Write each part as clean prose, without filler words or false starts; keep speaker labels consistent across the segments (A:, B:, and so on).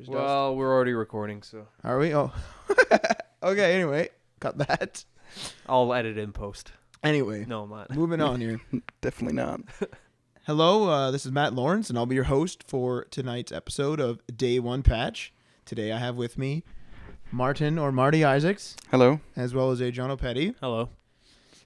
A: Well, we're already recording, so
B: Are we? Oh. Okay, anyway. Cut that.
A: I'll edit in post.
B: Anyway.
A: No, I'm not.
B: Moving on here.
C: Definitely not.
B: Hello, this is Matt Lawrence, and I'll be your host for tonight's episode of Day One Patch. Today I have with me Martin or Marty Isaacs,
C: Hello.
B: as well as Adriano Petty.
A: Hello.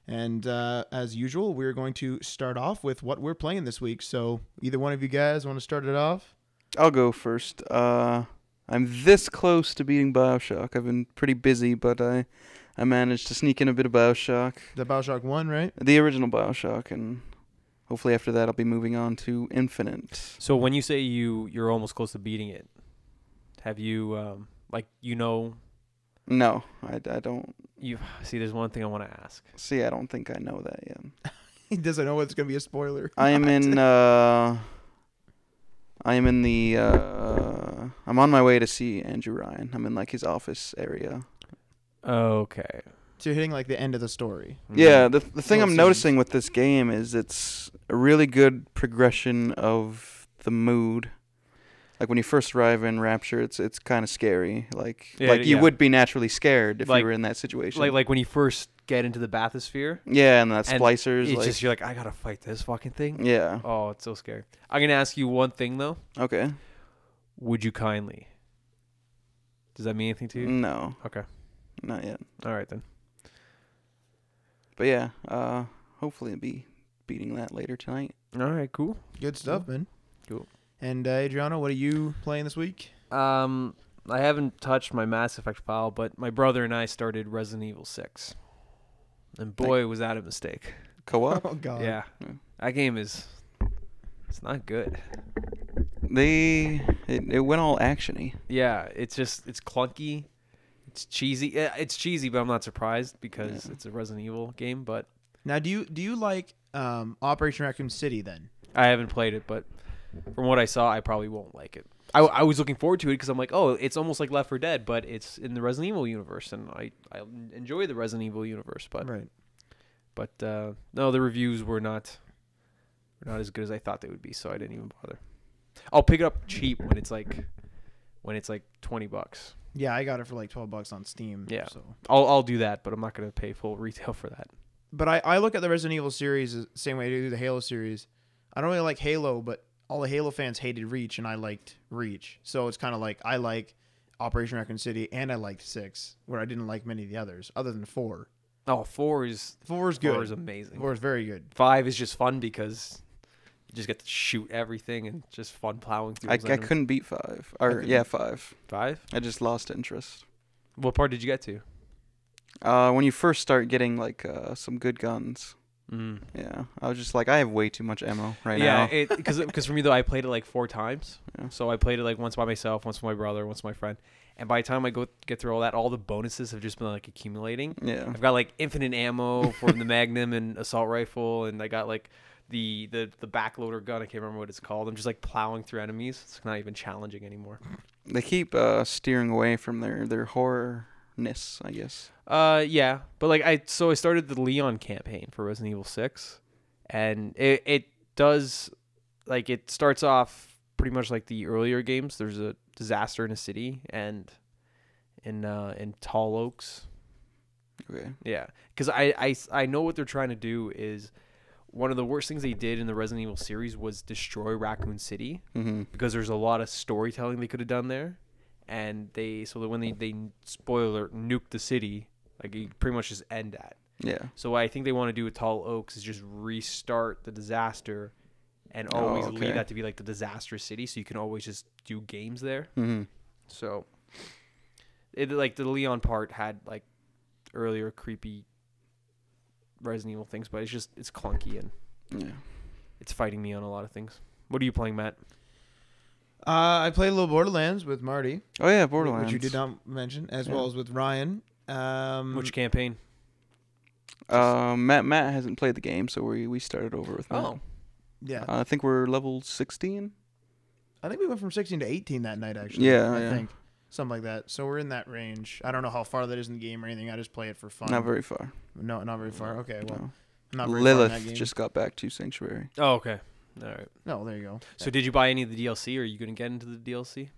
B: And as usual, we're going to start off with what we're playing this week. So either one of you guys want to start it off?
C: I'll go first. I'm this close to beating BioShock. I've been pretty busy, but I managed to sneak in a bit of BioShock.
B: The BioShock 1, right?
C: The original BioShock, and hopefully after that I'll be moving on to Infinite.
A: So when you say you're almost close to beating it, have you
C: No, I don't.
A: you see? There's one thing I want to ask.
C: See, I don't think I know that yet.
B: He doesn't know it's going to be a spoiler.
C: I'm on my way to see Andrew Ryan. I'm in like his office area.
A: Okay.
B: So you're hitting like the end of the story.
C: Yeah, the thing
B: Well,
C: I'm
B: it
C: noticing with this game is it's a really good progression of the mood. Like when you first arrive in Rapture, it's kind of scary. You would be naturally scared if you were in that situation.
A: Like when you first get into the bathysphere.
C: Yeah, and that
A: and
C: splicers.
A: It's just you're like, I gotta fight this fucking thing.
C: Yeah.
A: Oh, it's so scary. I'm gonna ask you one thing though.
C: Okay.
A: Would you kindly? Does that mean anything to you?
C: No.
A: Okay.
C: Not yet.
A: All right then.
C: But yeah, hopefully I'll be beating that later tonight.
A: All right. Cool.
B: Good stuff, man.
A: Cool.
B: And Adriano, what are you playing this week?
A: I haven't touched my Mass Effect file, but my brother and I started Resident Evil 6. And boy, was that a mistake.
C: Co-op?
B: Oh, God.
A: Yeah. That game it's not good.
C: It went all actiony.
A: Yeah, it's clunky. It's cheesy. Yeah, it's cheesy, but I'm not surprised because it's a Resident Evil game, but
B: Now, do you like Operation Raccoon City then?
A: I haven't played it, but from what I saw, I probably won't like it. I was looking forward to it because I'm like, oh, it's almost like Left 4 Dead, but it's in the Resident Evil universe, and I enjoy the Resident Evil universe, but
B: Right.
A: But no, the reviews were not as good as I thought they would be, so I didn't even bother. I'll pick it up cheap when it's like $20.
B: Yeah, I got it for like $12 on Steam.
A: Yeah.
B: So.
A: I'll do that, but I'm not gonna pay full retail for that.
B: But I look at the Resident Evil series the same way I do the Halo series. I don't really like Halo, but all the Halo fans hated Reach, and I liked Reach. So it's kind of like I like Operation Raccoon City, and I liked 6, where I didn't like many of the others, other than 4.
A: Oh, 4 is
B: 4 is good.
A: 4 is amazing.
B: 4 is very good.
A: 5 is just fun because you just get to shoot everything and just fun plowing through.
C: I
A: those enemies.
C: couldn't beat 5.
B: couldn't.
C: 5.
A: 5?
C: I just lost interest.
A: What part did you get to?
C: When you first start getting like some good guns. Yeah, I was just like, I have way too much ammo now.
A: Yeah, because for me though, I played it like 4 times.
C: Yeah.
A: So I played it like once by myself, once with my brother, once with my friend. And by the time I get through all that, all the bonuses have just been like accumulating.
C: Yeah.
A: I've got like infinite ammo for the Magnum and assault rifle, and I got like the backloader gun. I can't remember what it's called. I'm just like plowing through enemies. It's not even challenging anymore.
C: They keep steering away from their horrorness, I guess.
A: Yeah, but like I started the Leon campaign for Resident Evil 6, and it does like it starts off pretty much like the earlier games. There's a disaster in a city and in Tall Oaks.
C: Okay.
A: Yeah, because I know what they're trying to do is one of the worst things they did in the Resident Evil series was destroy Raccoon City because there's a lot of storytelling they could have done there, and when they spoiler nuke the city, like you pretty much just end that.
C: Yeah.
A: So what I think they want to do with Tall Oaks is just restart the disaster and always leave that to be like the disaster city, so you can always just do games there. So like the Leon part had like earlier creepy Resident Evil things, but it's clunky and it's fighting me on a lot of things. What are you playing, Matt?
B: I played a little Borderlands with Marty.
C: Oh yeah, Borderlands.
B: Which you did not mention, as well as with Ryan.
A: Which campaign?
C: Matt hasn't played the game, so we started over with Matt.
A: Oh.
B: Yeah.
C: I think we're level 16.
B: I think we went from 16 to 18 that night, actually.
C: Yeah,
B: I think. Something like that. So we're in that range. I don't know how far that is in the game or anything. I just play it for fun.
C: Not very far.
B: No, not very far. Okay, well,
C: No.
B: I'm not very far in that
C: Lilith
B: game.
C: just got back to Sanctuary.
A: Oh, okay. All right.
B: No, there you go.
A: So did you buy any of the DLC, or are you going to get into the DLC?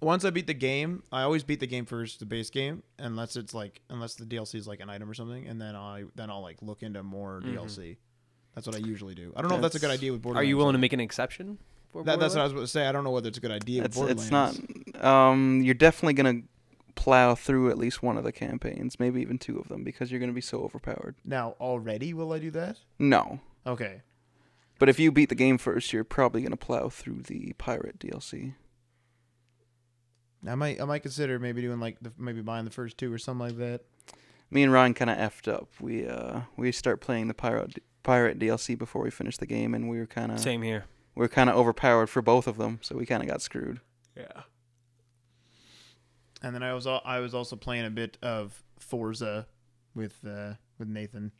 B: once I beat the game, I always beat the game first, the base game, unless the DLC is like an item or something, and then I'll like look into more DLC. That's what I usually do. I don't know if that's a good idea with Borderlands.
A: Are you willing to make an exception for
B: That's what I was about to say. I don't know whether it's a good idea with Borderlands.
C: It's not. You're definitely gonna plow through at least one of the campaigns, maybe even 2 of them, because you're gonna be so overpowered.
B: Now, already will I do that?
C: No.
B: Okay.
C: But if you beat the game first, you're probably gonna plow through the pirate DLC.
B: I might consider maybe doing maybe buying the first 2 or something like that.
C: Me and Ryan kind of effed up. We start playing the pirate DLC before we finish the game, and we were kind of
A: same here.
C: We were kind of overpowered for both of them, so we kind of got screwed.
A: Yeah.
B: And then I was also playing a bit of Forza with Nathan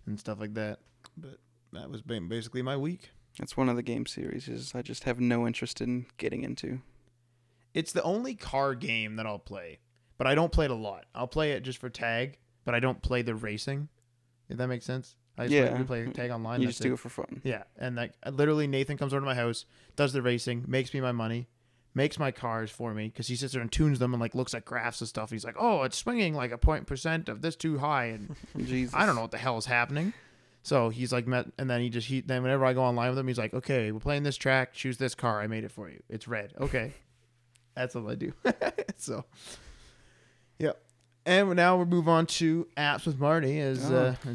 B: and stuff like that. But that was basically my week.
C: That's one of the game series I just have no interest in getting into.
B: It's the only car game that I'll play, but I don't play it a lot. I'll play it just for tag, but I don't play the racing. If that makes sense. I just play tag online.
C: You just do it for fun.
B: Yeah, and literally Nathan comes over to my house, does the racing, makes me my money, makes my cars for me because he sits there and tunes them and like looks at graphs and stuff. He's like, "Oh, it's swinging like a 0.% of this too high," and
C: Jesus.
B: I don't know what the hell is happening. So he's like, then then whenever I go online with him, he's like, "Okay, we're playing this track. Choose this car. I made it for you. It's red." Okay, that's what I do. So, yeah. And now we'll move on to Apps with Marty as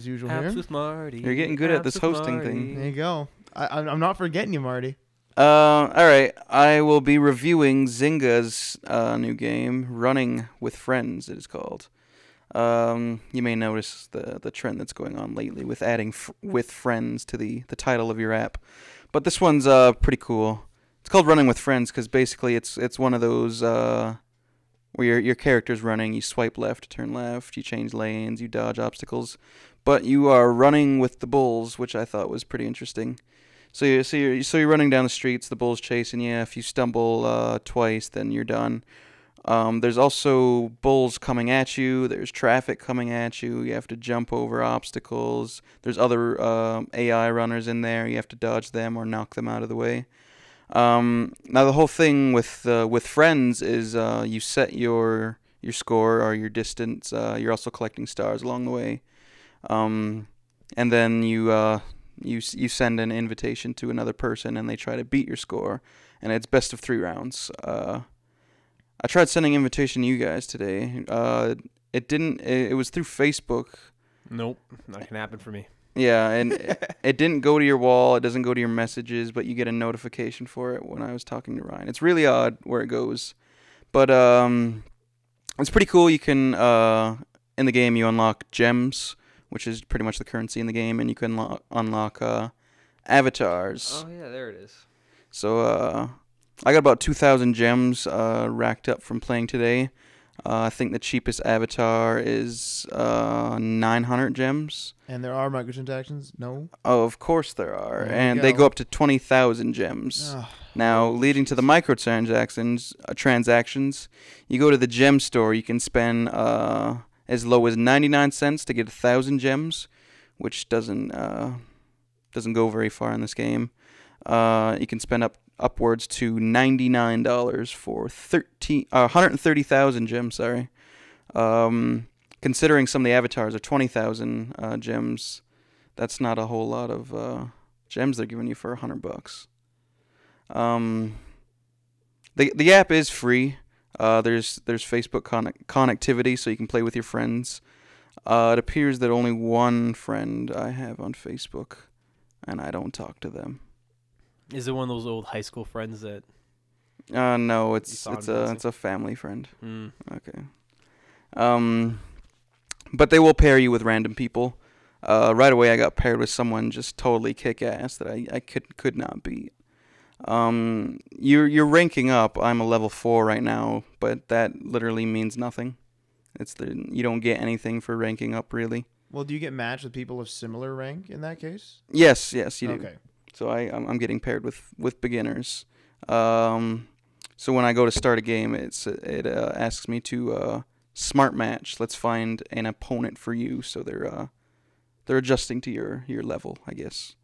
B: usual here.
A: Apps with Marty.
C: You're getting good at this hosting thing.
B: There you go. I'm not forgetting you, Marty.
C: All right. I will be reviewing Zynga's new game, Running with Friends, it is called. You may notice the trend that's going on lately with adding with friends to the title of your app. But this one's pretty cool. It's called Running with Friends because basically it's one of those where your character's running, you swipe left to turn left, you change lanes, you dodge obstacles, but you are running with the bulls, which I thought was pretty interesting. So you're running down the streets, the bull's chasing you. If you stumble twice, then you're done. There's also bulls coming at you. There's traffic coming at you. You have to jump over obstacles. There's other AI runners in there. You have to dodge them or knock them out of the way. Now the whole thing with friends is you set your score or your distance. You're also collecting stars along the way, and then you send an invitation to another person, and they try to beat your score, and it's best of 3 rounds. I tried sending an invitation to you guys today. It didn't. It was through Facebook.
A: Nope, not gonna happen for me.
C: Yeah, and it didn't go to your wall. It doesn't go to your messages, but you get a notification for it when I was talking to Ryan. It's really odd where it goes, but it's pretty cool. You can in the game you unlock gems, which is pretty much the currency in the game, and you can unlock avatars.
A: Oh yeah, there it is.
C: So I got about 2,000 gems racked up from playing today. I think the cheapest avatar is 900 gems.
B: And there are microtransactions? No?
C: Oh, of course there are. And they go up to 20,000 gems.
B: Oh,
C: now, leading to the microtransactions, you go to the gem store. You can spend as low as 99 cents to get 1,000 gems, which doesn't go very far in this game. You can spend upwards to $99 for 130,000 gems. Sorry, considering some of the avatars are 20,000 gems, that's not a whole lot of gems they're giving you for $100. The app is free. There's Facebook connectivity, so you can play with your friends. It appears that only one friend I have on Facebook, and I don't talk to them.
A: Is it one of those old high school friends that?
C: No, it's a family friend.
A: Mm.
C: Okay. But they will pair you with random people. Right away, I got paired with someone just totally kick-ass that I could not beat. You're ranking up. I'm a level 4 right now, but that literally means nothing. You don't get anything for ranking up, really.
B: Well, do you get matched with people of similar rank in that case?
C: Yes, you do.
B: Okay.
C: So I'm getting paired with beginners. So when I go to start a game, it asks me to smart match. Let's find an opponent for you. So they're adjusting to your level, I guess.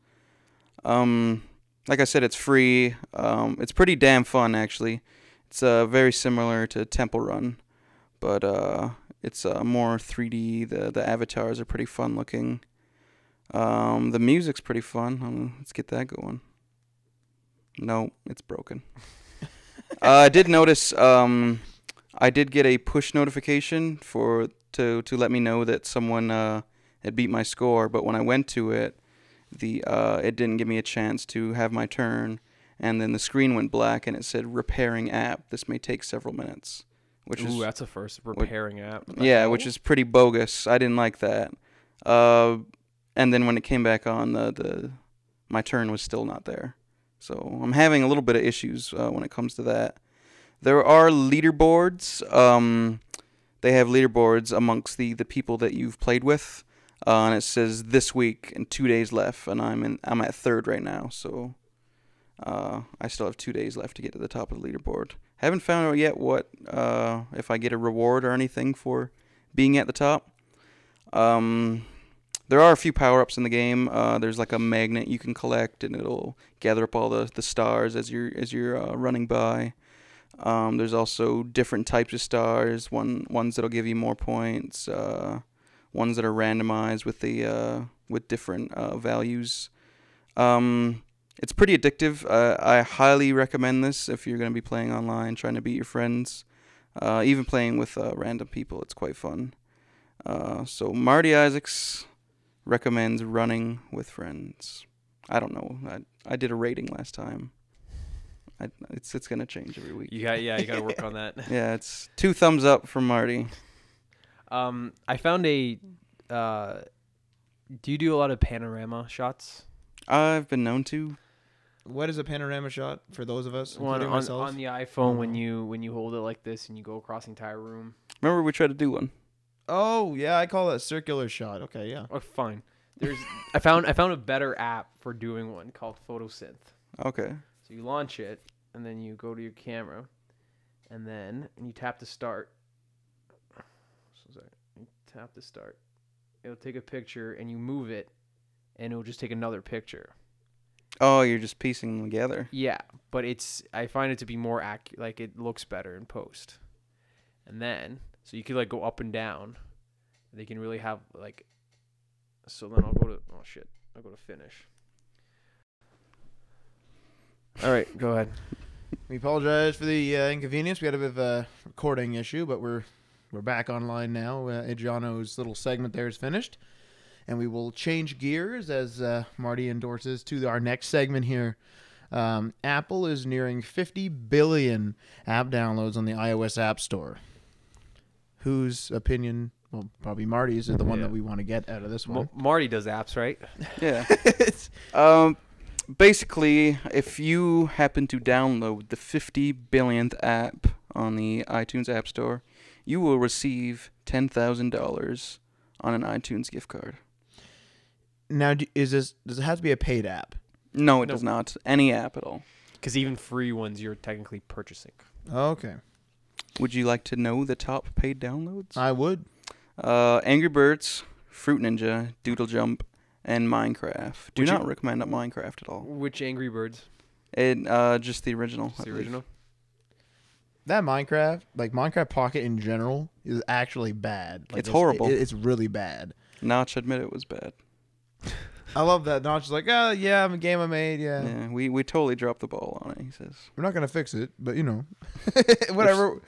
C: Like I said, it's free. It's pretty damn fun, actually. It's very similar to Temple Run, but it's more 3D. The avatars are pretty fun looking. The music's pretty fun. Let's get that going. No, it's broken. I did notice. I did get a push notification to let me know that someone had beat my score, but when I went to it, it didn't give me a chance to have my turn, and then the screen went black and it said repairing app. This may take several minutes.
A: That's a first. Repairing app.
C: Yeah, which is pretty bogus. I didn't like that. And then when it came back on, my turn was still not there. So I'm having a little bit of issues when it comes to that. There are leaderboards. They have leaderboards amongst the people that you've played with, and it says this week and 2 days left, and I'm at third right now. So I still have 2 days left to get to the top of the leaderboard. Haven't found out yet what if I get a reward or anything for being at the top. There are a few power-ups in the game. There's like a magnet you can collect, and it'll gather up all the stars as you're running by. There's also different types of stars. Ones that'll give you more points. Ones that are randomized with different values. It's pretty addictive. I highly recommend this if you're going to be playing online, trying to beat your friends. Even playing with random people, it's quite fun. So Marty Isaacs recommends running with friends. I don't know. I did a rating last time. It's gonna change every week.
A: You gotta work on that.
C: Yeah, it's 2 thumbs up from Marty.
A: I found a. Do you do a lot of panorama shots?
C: I've been known to.
B: What is a panorama shot for those of us?
A: On the iPhone, when you hold it like this and you go across the entire room.
C: Remember we tried to do one.
B: Oh yeah, I call it a circular shot. Okay, yeah.
A: Oh, fine. I found a better app for doing one called Photosynth.
C: Okay.
A: So you launch it, and then you go to your camera, and you tap to start. You tap to start. It'll take a picture, and you move it, and it'll just take another picture.
C: Oh, you're just piecing them together.
A: Yeah, but I find it to be more accurate. Like, it looks better in post. And then, so you could, like, go up and down. They can really have, like... So then I'll go to finish. All right, go ahead.
B: We apologize for the inconvenience. We had a bit of a recording issue, but we're back online now. Adriano's little segment there is finished. And we will change gears as Marty endorses to our next segment here. Apple is nearing 50 billion app downloads on the iOS App Store. Whose opinion, well, probably Marty's, is the one that we want to get out of this one.
A: Marty does apps, right?
C: Yeah. Basically, if you happen to download the 50 billionth app on the iTunes App Store, you will receive $10,000 on an iTunes gift card.
B: Now, does it have to be a paid app?
C: No, it does not. Any app at all.
A: Because even free ones, you're technically purchasing.
B: Okay.
C: Would you like to know the top paid downloads?
B: I would.
C: Angry Birds, Fruit Ninja, Doodle Jump, and Minecraft. Do not recommend Minecraft at all.
A: Which Angry Birds?
C: Just the original.
A: Just the original?
B: That Minecraft Pocket in general is actually bad. Like,
C: it's horrible.
B: It's really bad.
C: Notch admit it was bad.
B: I love that Notch is like, oh yeah, I'm a game I made, yeah.
C: Yeah, we totally dropped the ball on it, he says.
B: We're not gonna fix it, but you know, whatever.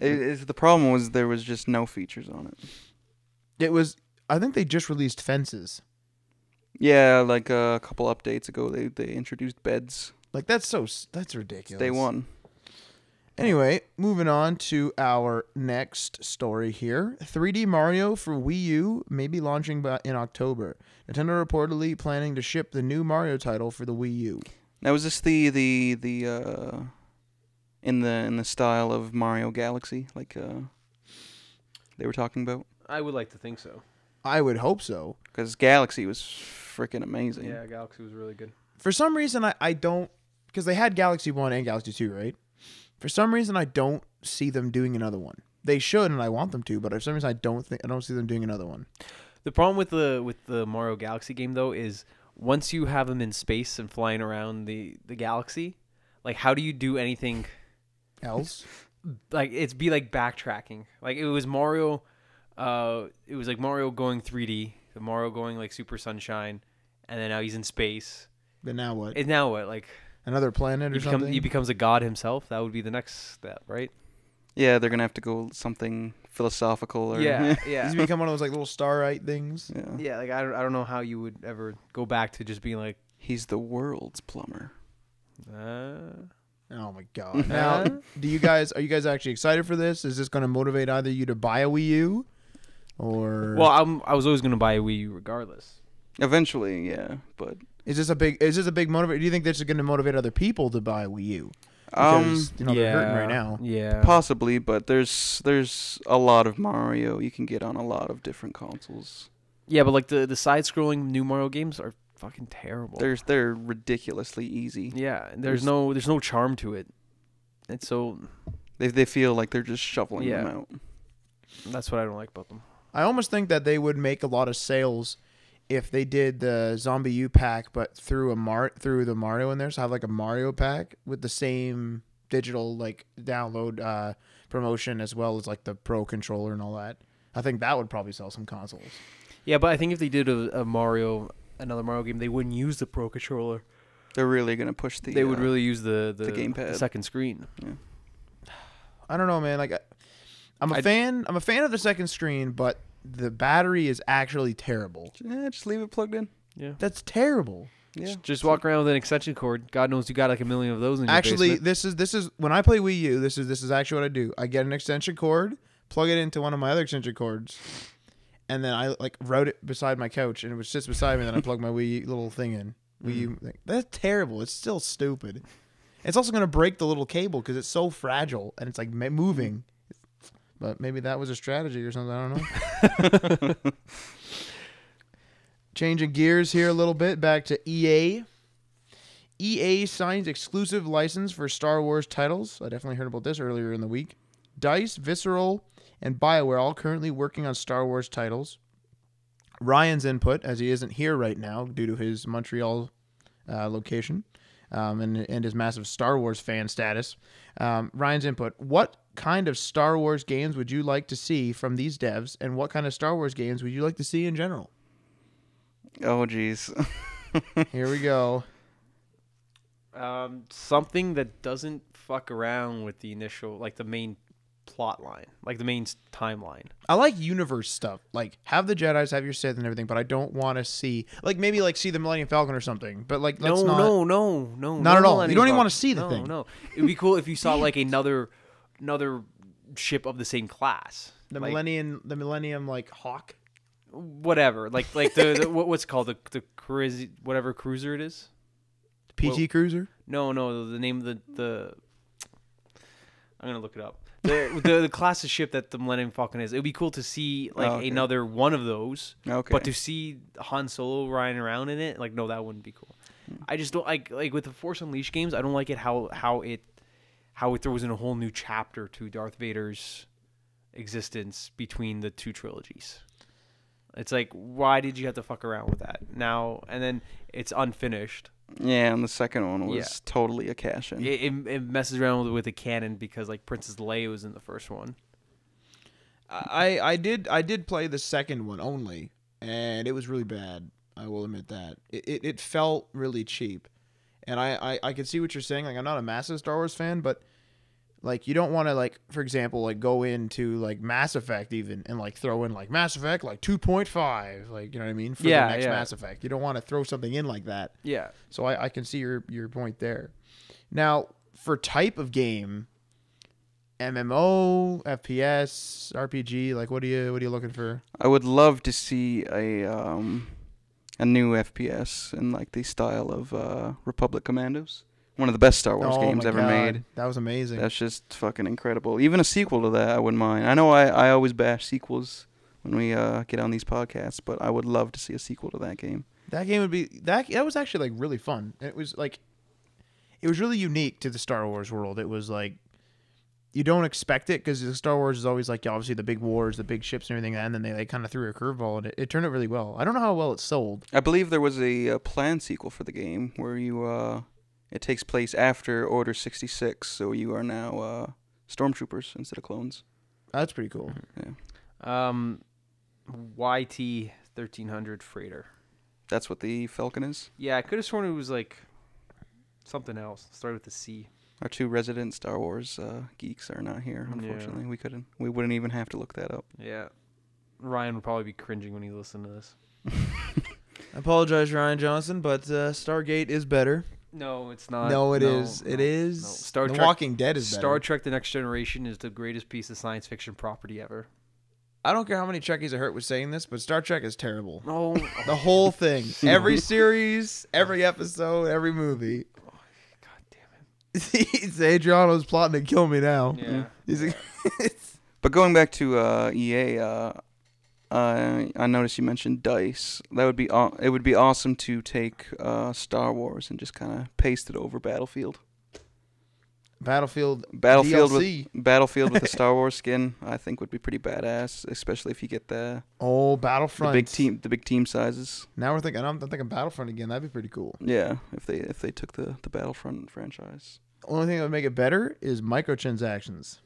C: The problem was there was just no features on it.
B: I think they just released fences.
C: Yeah, like a couple updates ago, they introduced beds.
B: Like that's ridiculous.
C: It's day one.
B: Anyway, moving on to our next story here. 3D Mario for Wii U may be launching in October. Nintendo reportedly planning to ship the new Mario title for the Wii U.
C: Now, is this the in the style of Mario Galaxy, like they were talking about?
A: I would like to think so.
B: I would hope so.
C: Because Galaxy was freaking amazing.
A: Yeah, Galaxy was really good.
B: For some reason, I don't... Because they had Galaxy 1 and Galaxy 2, right? For some reason, I don't see them doing another one. They should, and I want them to, but for some reason, I don't see them doing another one.
A: The problem with the Mario Galaxy game, though, is once you have them in space and flying around the galaxy, like, how do you do anything
B: else.
A: Like it's be like backtracking. Like it was Mario. It was like Mario going 3D, Mario going like Super Sunshine, and then now he's in space.
B: But now what?
A: And now what? Like
B: another planet or something?
A: He becomes a god himself. That would be the next step, right?
C: Yeah, they're gonna have to go something philosophical. Or
A: yeah.
B: He's become one of those like little starite things.
A: Yeah. Like I don't know how you would ever go back to just being like
C: he's the world's plumber.
B: Oh my god! Now, are you guys actually excited for this? Is this going to motivate either you to buy a Wii U, or?
A: Well, I was always going to buy a Wii U regardless.
C: Eventually, yeah, but
B: is this a big motivator? Do you think this is going to motivate other people to buy a Wii U? Because, they're hurting right now.
A: Yeah,
C: possibly, but there's a lot of Mario you can get on a lot of different consoles.
A: Yeah, but like the side-scrolling new Mario games are fucking terrible.
C: They're ridiculously easy.
A: Yeah, there's no charm to it. It's so
C: they feel like they're just shoveling them out.
A: That's what I don't like about them.
B: I almost think that they would make a lot of sales if they did the Zombie U pack, but through the Mario in there. So have like a Mario pack with the same digital like download promotion as well as like the Pro controller and all that. I think that would probably sell some consoles.
A: Yeah, but I think if they did another Mario game, they wouldn't use the Pro controller.
C: They're really gonna push the.
A: They would really use the
C: gamepad,
A: the second screen.
B: Yeah. I don't know, man. Like, I'm a fan of the second screen, but the battery is actually terrible.
C: Yeah, just leave it plugged in.
A: Yeah,
B: that's terrible.
A: Yeah, just walk around with an extension cord. God knows you got like a million of those in your basement.
B: This is when I play Wii U. This is actually what I do. I get an extension cord, plug it into one of my other extension cords. And then I like wrote it beside my couch, and it was just beside me. And then I plugged my Wii little thing in. Wii U thing. That's terrible. It's still stupid. It's also gonna break the little cable because it's so fragile and it's like moving. But maybe that was a strategy or something. I don't know. Changing gears here a little bit, back to EA. EA signs exclusive license for Star Wars titles. I definitely heard about this earlier in the week. DICE, Visceral, and BioWare all currently working on Star Wars titles. Ryan's input, as he isn't here right now due to his Montreal location and his massive Star Wars fan status. Ryan's input, what kind of Star Wars games would you like to see from these devs, and what kind of Star Wars games would you like to see in general?
C: Oh, jeez.
B: Here we go.
A: Something that doesn't fuck around with the initial, like the main plot line, like the main timeline.
B: I like universe stuff. Like, have the Jedis, have your Sith and everything, but I don't want to see, like, maybe like see the Millennium Falcon or something. But like,
A: no, not
B: at all. You don't even want to see the thing.
A: No, it'd be cool if you saw like another ship of the same class.
B: The
A: like,
B: Millennium like Hawk.
A: Whatever, like the what's it called, the crazy whatever cruiser it is.
B: PT Cruiser.
A: No, the name of the. I'm gonna look it up. The class of ship that the Millennium Falcon is. It would be cool to see like another one of those. Okay. But to see Han Solo riding around in it, like no, that wouldn't be cool. I just don't like with the Force Unleashed games. I don't like it how it throws in a whole new chapter to Darth Vader's existence between the two trilogies. It's like, why did you have to fuck around with that now? And then it's unfinished.
C: Yeah, and the second one was totally a cash-in.
A: It messes around with the canon because like Princess Leia was in the first one.
B: I did play the second one only, and it was really bad. I will admit that. It felt really cheap, and I can see what you're saying. Like, I'm not a massive Star Wars fan, but like, you don't want to, like, for example, like go into like Mass Effect even and like throw in like Mass Effect like 2.5, like, you know what I mean, for the next Mass Effect. You don't want to throw something in like that.
A: Yeah.
B: So I can see your point there. Now, for type of game, MMO, FPS, RPG, like what are you looking for?
C: I would love to see a new FPS in like the style of Republic Commandos. One of the best Star Wars games ever made.
B: That was amazing.
C: That's just fucking incredible. Even a sequel to that, I wouldn't mind. I know I always bash sequels when we get on these podcasts, but I would love to see a sequel to that game.
B: That game would be that was actually like really fun. It was really unique to the Star Wars world. It was like, you don't expect it because Star Wars is always like obviously the big wars, the big ships and everything, and then they kind of threw a curveball, and it turned out really well. I don't know how well it sold.
C: I believe there was a planned sequel for the game where It takes place after Order 66, so you are now stormtroopers instead of clones.
B: That's pretty cool.
C: Yeah.
A: YT 1300 freighter.
C: That's what the Falcon is?
A: Yeah, I could have sworn it was like something else. Started with the C.
C: Our 2 resident Star Wars geeks are not here, unfortunately. Yeah. We wouldn't even have to look that up.
A: Yeah. Ryan would probably be cringing when he listened to this.
B: I apologize, Ryan Johnson, but Stargate is better.
A: No, it's not.
B: No, it is. It is.
A: No. Star Trek,
B: Walking Dead is better.
A: Star Trek The Next Generation is the greatest piece of science fiction property ever.
B: I don't care how many Trekkies I hurt with saying this, but Star Trek is terrible.
A: No.
B: The whole thing. Every series, every episode, every movie.
A: Oh, God damn it.
B: It's Adriano's plotting to kill me now.
A: Yeah.
C: But going back to EA, I noticed you mentioned DICE. It would be awesome to take Star Wars and just kind of paste it over Battlefield.
B: Battlefield
C: DLC. Battlefield with the Star Wars skin, I think would be pretty badass, especially if you get the
B: Battlefront,
C: the big team sizes.
B: Now I'm thinking Battlefront again. That'd be pretty cool.
C: Yeah, if they took the Battlefront franchise.
B: Only thing that would make it better is microtransactions.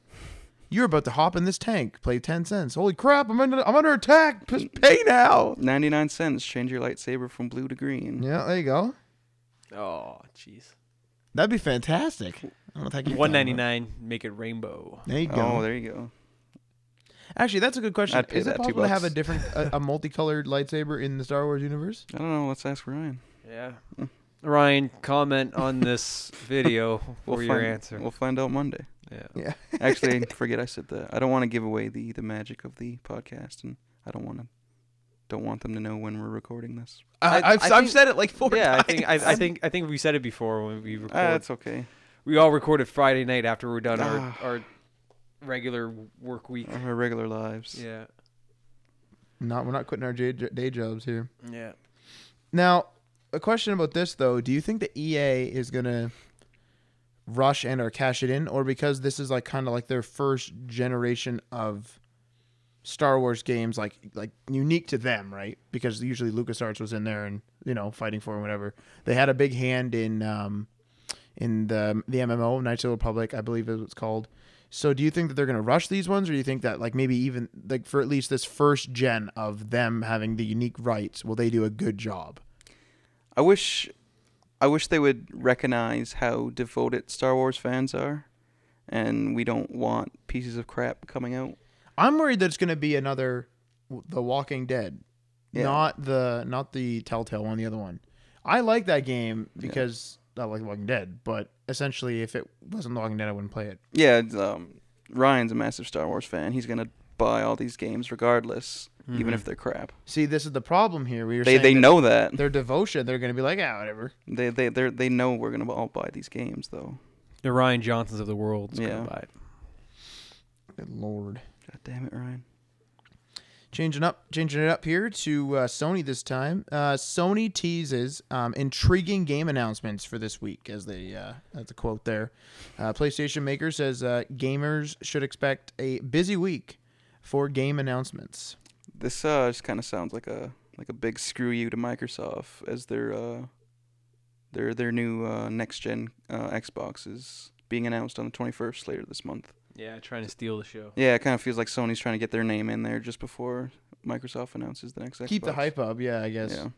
B: You're about to hop in this tank. Play 10 cents. Holy crap! I'm under attack. Just pay now.
C: 99 cents. Change your lightsaber from blue to green.
B: Yeah, there you go.
A: Oh, jeez.
B: That'd be fantastic. I don't know if
A: $1.99. Make it rainbow.
B: There you go.
C: Oh, there you go.
B: Actually, that's a good question.
C: I'd pay
B: Is it
C: that
B: possible
C: $2.
B: to have a different, a multicolored lightsaber in the Star Wars universe?
C: I don't know. Let's ask Ryan.
A: Yeah. Ryan, comment on this video for your answer.
C: We'll find out Monday.
B: Yeah.
C: Actually, forget I said that. I don't want to give away the magic of the podcast, and I don't want them to know when we're recording this.
B: I've said it like 4 times.
A: I think we said it before when we recorded.
C: That's okay.
A: We all recorded Friday night after we're done our regular work week.
C: Our regular lives.
A: Yeah.
B: We're not quitting our day jobs here.
A: Yeah.
B: Now, a question about this though: do you think that EA is gonna rush and or cash it in, or because this is like kind of like their first generation of Star Wars games, like unique to them, right? Because usually LucasArts was in there and fighting for them, whatever. They had a big hand in the MMO Knights of the Republic, I believe is what it's called. So do you think that they're going to rush these ones, or do you think that like maybe even like for at least this first gen of them having the unique rights, will they do a good job?
C: I wish they would recognize how devoted Star Wars fans are, and we don't want pieces of crap coming out.
B: I'm worried that it's going to be another The Walking Dead, not the Telltale one, the other one. I like that game because I like The Walking Dead, but essentially, if it wasn't The Walking Dead, I wouldn't play it.
C: Yeah, Ryan's a massive Star Wars fan. He's gonna buy all these games regardless, even if they're crap.
B: See, this is the problem here.
C: They know that
B: their devotion. They're going to be like, whatever.
C: They know we're gonna all buy these games though.
A: The Ryan Johnsons of the world is gonna buy it.
B: Good Lord.
C: God damn it, Ryan.
B: Changing it up here to Sony this time. Sony teases intriguing game announcements for this week, as that's a quote there. PlayStation Maker says gamers should expect a busy week for game announcements.
C: This just kind of sounds like a big screw you to Microsoft, as their new next gen Xbox is being announced on the 21st later this month.
A: Yeah, trying to steal the show.
C: Yeah, it kind of feels like Sony's trying to get their name in there just before Microsoft announces the next Xbox.
B: Keep the hype up, yeah, I guess.
C: Yeah.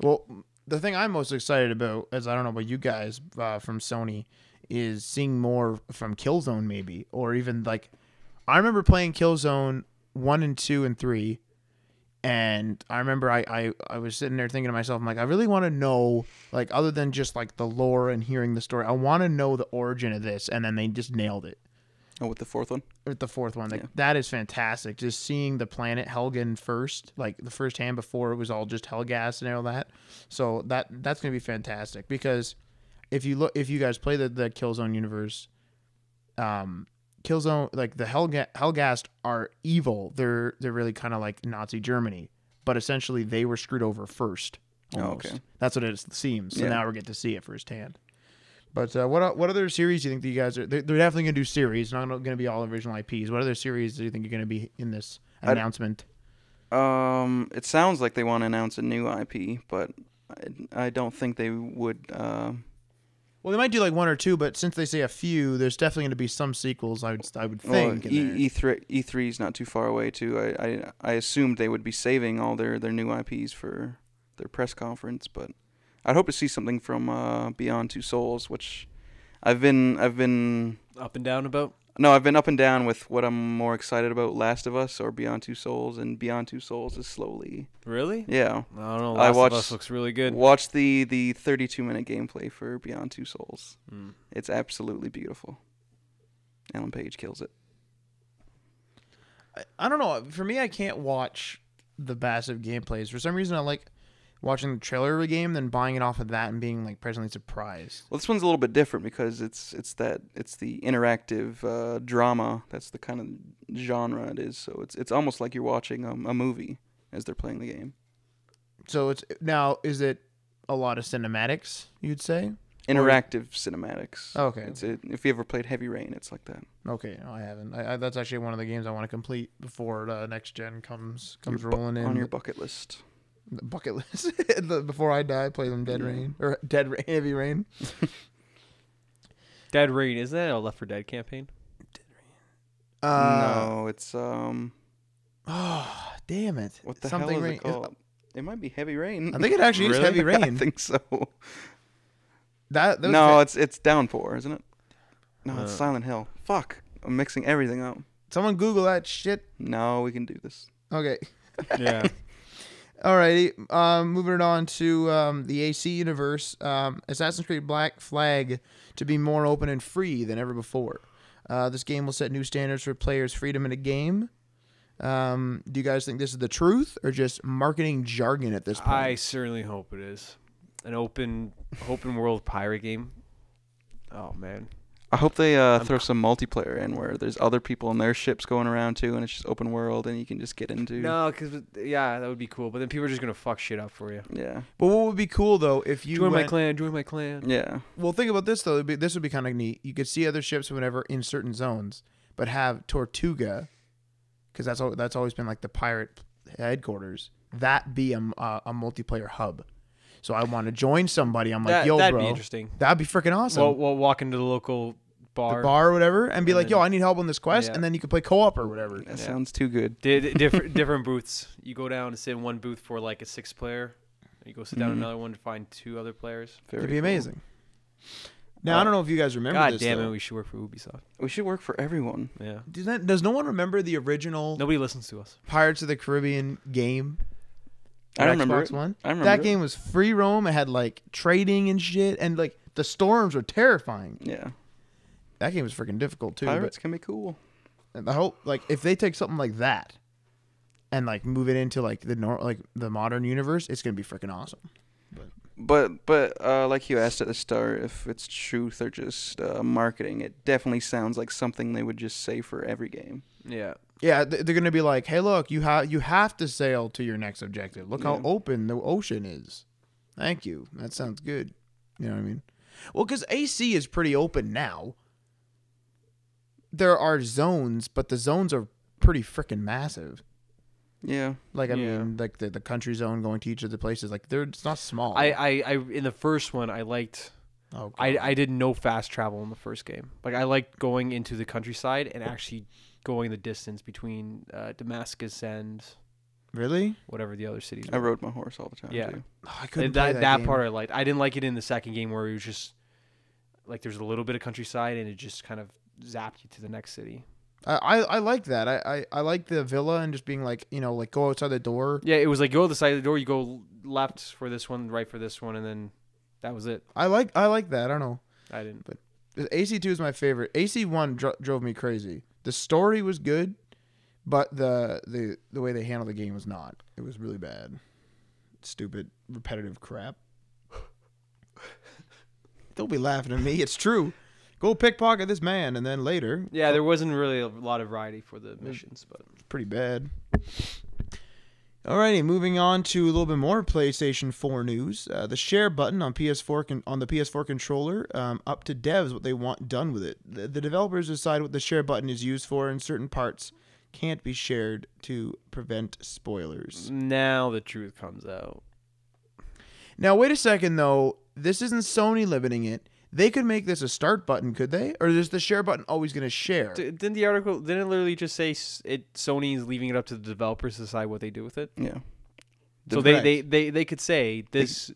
B: Well, the thing I'm most excited about, as I don't know about you guys from Sony, is seeing more from Killzone maybe, or even like, I remember playing Killzone 1 and 2 and 3, and I remember I was sitting there thinking to myself, I'm like, I really want to know, like, other than just like the lore and hearing the story, I want to know the origin of this, and then they just nailed it.
C: Oh, with the fourth one?
B: With the fourth one. That is fantastic. Just seeing the planet Helgen first, like the first hand before it was all just Helghast and all that. So that's going to be fantastic, because if you guys play the Killzone universe, Killzone, like the Helghast are evil. They're really kind of like Nazi Germany, but essentially they were screwed over first. Almost. Oh, okay. That's what it seems. So now we're getting to see it firsthand. But what other series do you think that you guys are? They're definitely going to do series. Not going to be all original IPs. What other series do you think are going to be in this announcement?
C: It sounds like they want to announce a new IP, but I don't think they would
B: Well, they might do like 1 or 2, but since they say a few, there's definitely going to be some sequels. I would think.
C: E3 is not too far away too. I assumed they would be saving all their new IPs for their press conference, but I'd hope to see something from Beyond Two Souls, which I've been
A: up and down about.
C: No, I've been up and down with what I'm more excited about, Last of Us or Beyond Two Souls, and Beyond Two Souls is slowly.
A: Really?
C: Yeah.
A: I don't know. Last of Us looks really good.
C: Watch the 32-minute gameplay for Beyond Two Souls. It's absolutely beautiful. Ellen Page kills it.
B: I don't know. For me, I can't watch the massive gameplays. For some reason, I like watching the trailer of a game than buying it off of that and being like pleasantly surprised.
C: Well, this one's a little bit different because it's the interactive drama. That's the kind of genre it is. So it's almost like you're watching a movie as they're playing the game.
B: So is it a lot of cinematics, you'd say?
C: Interactive cinematics.
B: Okay.
C: If you ever played Heavy Rain, it's like that.
B: Okay, no, I haven't. That's actually one of the games I want to complete before next gen comes rolling in.
C: On your bucket list.
B: The bucket list. Before I die, play them Dead Rain or Heavy Rain.
A: Dead Rain, isn't that a Left 4 Dead campaign?
B: Dead Rain.
C: No, it's
B: Oh, damn it!
C: What the hell is it called? It might be Heavy Rain.
B: I think it actually is Heavy Rain.
C: I think so.
B: No,
C: it's Downpour, isn't it? No, it's Silent Hill. Fuck, I'm mixing everything up.
B: Someone Google that shit.
C: No, we can do this.
B: Okay.
A: Yeah.
B: Alrighty, moving it on to the AC universe. Assassin's Creed Black Flag to be more open and free than ever before. This game will set new standards for players' freedom in a game. Do you guys think this is the truth or just marketing jargon at this point?
A: I certainly hope it is. An open world pirate game. Oh, man.
C: I hope they throw some multiplayer in where there's other people in their ships going around too, and it's just open world, and you can just get into.
A: No, because that would be cool. But then people are just gonna fuck shit up for you.
C: Yeah.
B: But what would be cool though if you
A: join my clan.
C: Yeah.
B: Well, think about this though. This would be kind of neat. You could see other ships whenever in certain zones, but have Tortuga, because that's always been like the pirate headquarters. That be a multiplayer hub. So I want to join somebody. I'm like, yo,
A: that'd
B: bro,
A: be interesting.
B: That'd be freaking awesome.
A: We'll walk into the local bar
B: or whatever, and be like, yo, I need help on this quest, and then you can play co-op or whatever.
C: That sounds too good.
A: Different booths. You go down and sit in one booth for like a 6-player. You go sit down in another one to find 2 other players.
B: It'd be amazing. Now, I don't know if you guys remember
A: God
B: this.
A: God damn it, we should work for Ubisoft.
C: We should work for everyone.
A: Yeah.
B: Does no one remember the original
A: Nobody listens to us.
B: Pirates of the Caribbean game?
C: I remember
B: Xbox One?
C: I remember
B: that game was free roam. It had like trading and shit, and like the storms were terrifying.
C: Yeah.
B: That game was freaking difficult too.
C: Pirates can be cool.
B: I hope like if they take something like that and like move it into like the modern universe, it's gonna be freaking awesome.
C: But like you asked at the start, if it's truth or just marketing, it definitely sounds like something they would just say for every game.
A: Yeah.
B: Yeah, they're gonna be like, "Hey, look, you have to sail to your next objective. Look how open the ocean is." Thank you. That sounds good. You know what I mean? Well, because AC is pretty open now. There are zones, but the zones are pretty freaking massive.
C: Yeah.
B: Like I mean, like the country zone going to each of the places, like it's not small.
A: I in the first one I liked.
B: Oh,
A: I did no fast travel in the first game. Like I liked going into the countryside and actually going the distance between Damascus and
B: really
A: whatever the other cities
C: I
A: were.
C: rode my horse all the time.
A: Yeah.
C: Too.
B: Oh, I couldn't
A: that
B: play that game.
A: part I liked. I didn't like it in the second game where it was just like there's a little bit of countryside and it just kind of zapped you to the next city.
B: I like that. I like the villa and just being like, like go outside the door.
A: Yeah, it was like go to the side of the door, you go left for this one, right for this one, and then that was it.
B: I like that. I don't know.
A: I didn't.
B: But AC2 is my favorite. AC1 drove me crazy. The story was good, but the way they handled the game was not. It was really bad. Stupid, repetitive crap. Don't be laughing at me. It's true. Go pickpocket this man, and then later.
A: Yeah, there wasn't really a lot of variety for the missions, but
B: it's pretty bad. Alrighty, moving on to a little bit more PlayStation 4 news. The share button on PS4 on the PS4 controller, up to devs what they want done with it. The developers decide what the share button is used for, and certain parts can't be shared to prevent spoilers.
A: Now the truth comes out.
B: Now wait a second though. This isn't Sony limiting it. They could make this a start button, could they? Or is the share button always going to share?
A: Didn't the article, didn't it literally just say Sony is leaving it up to the developers to decide what they do with it?
C: Yeah.
A: So they could say this,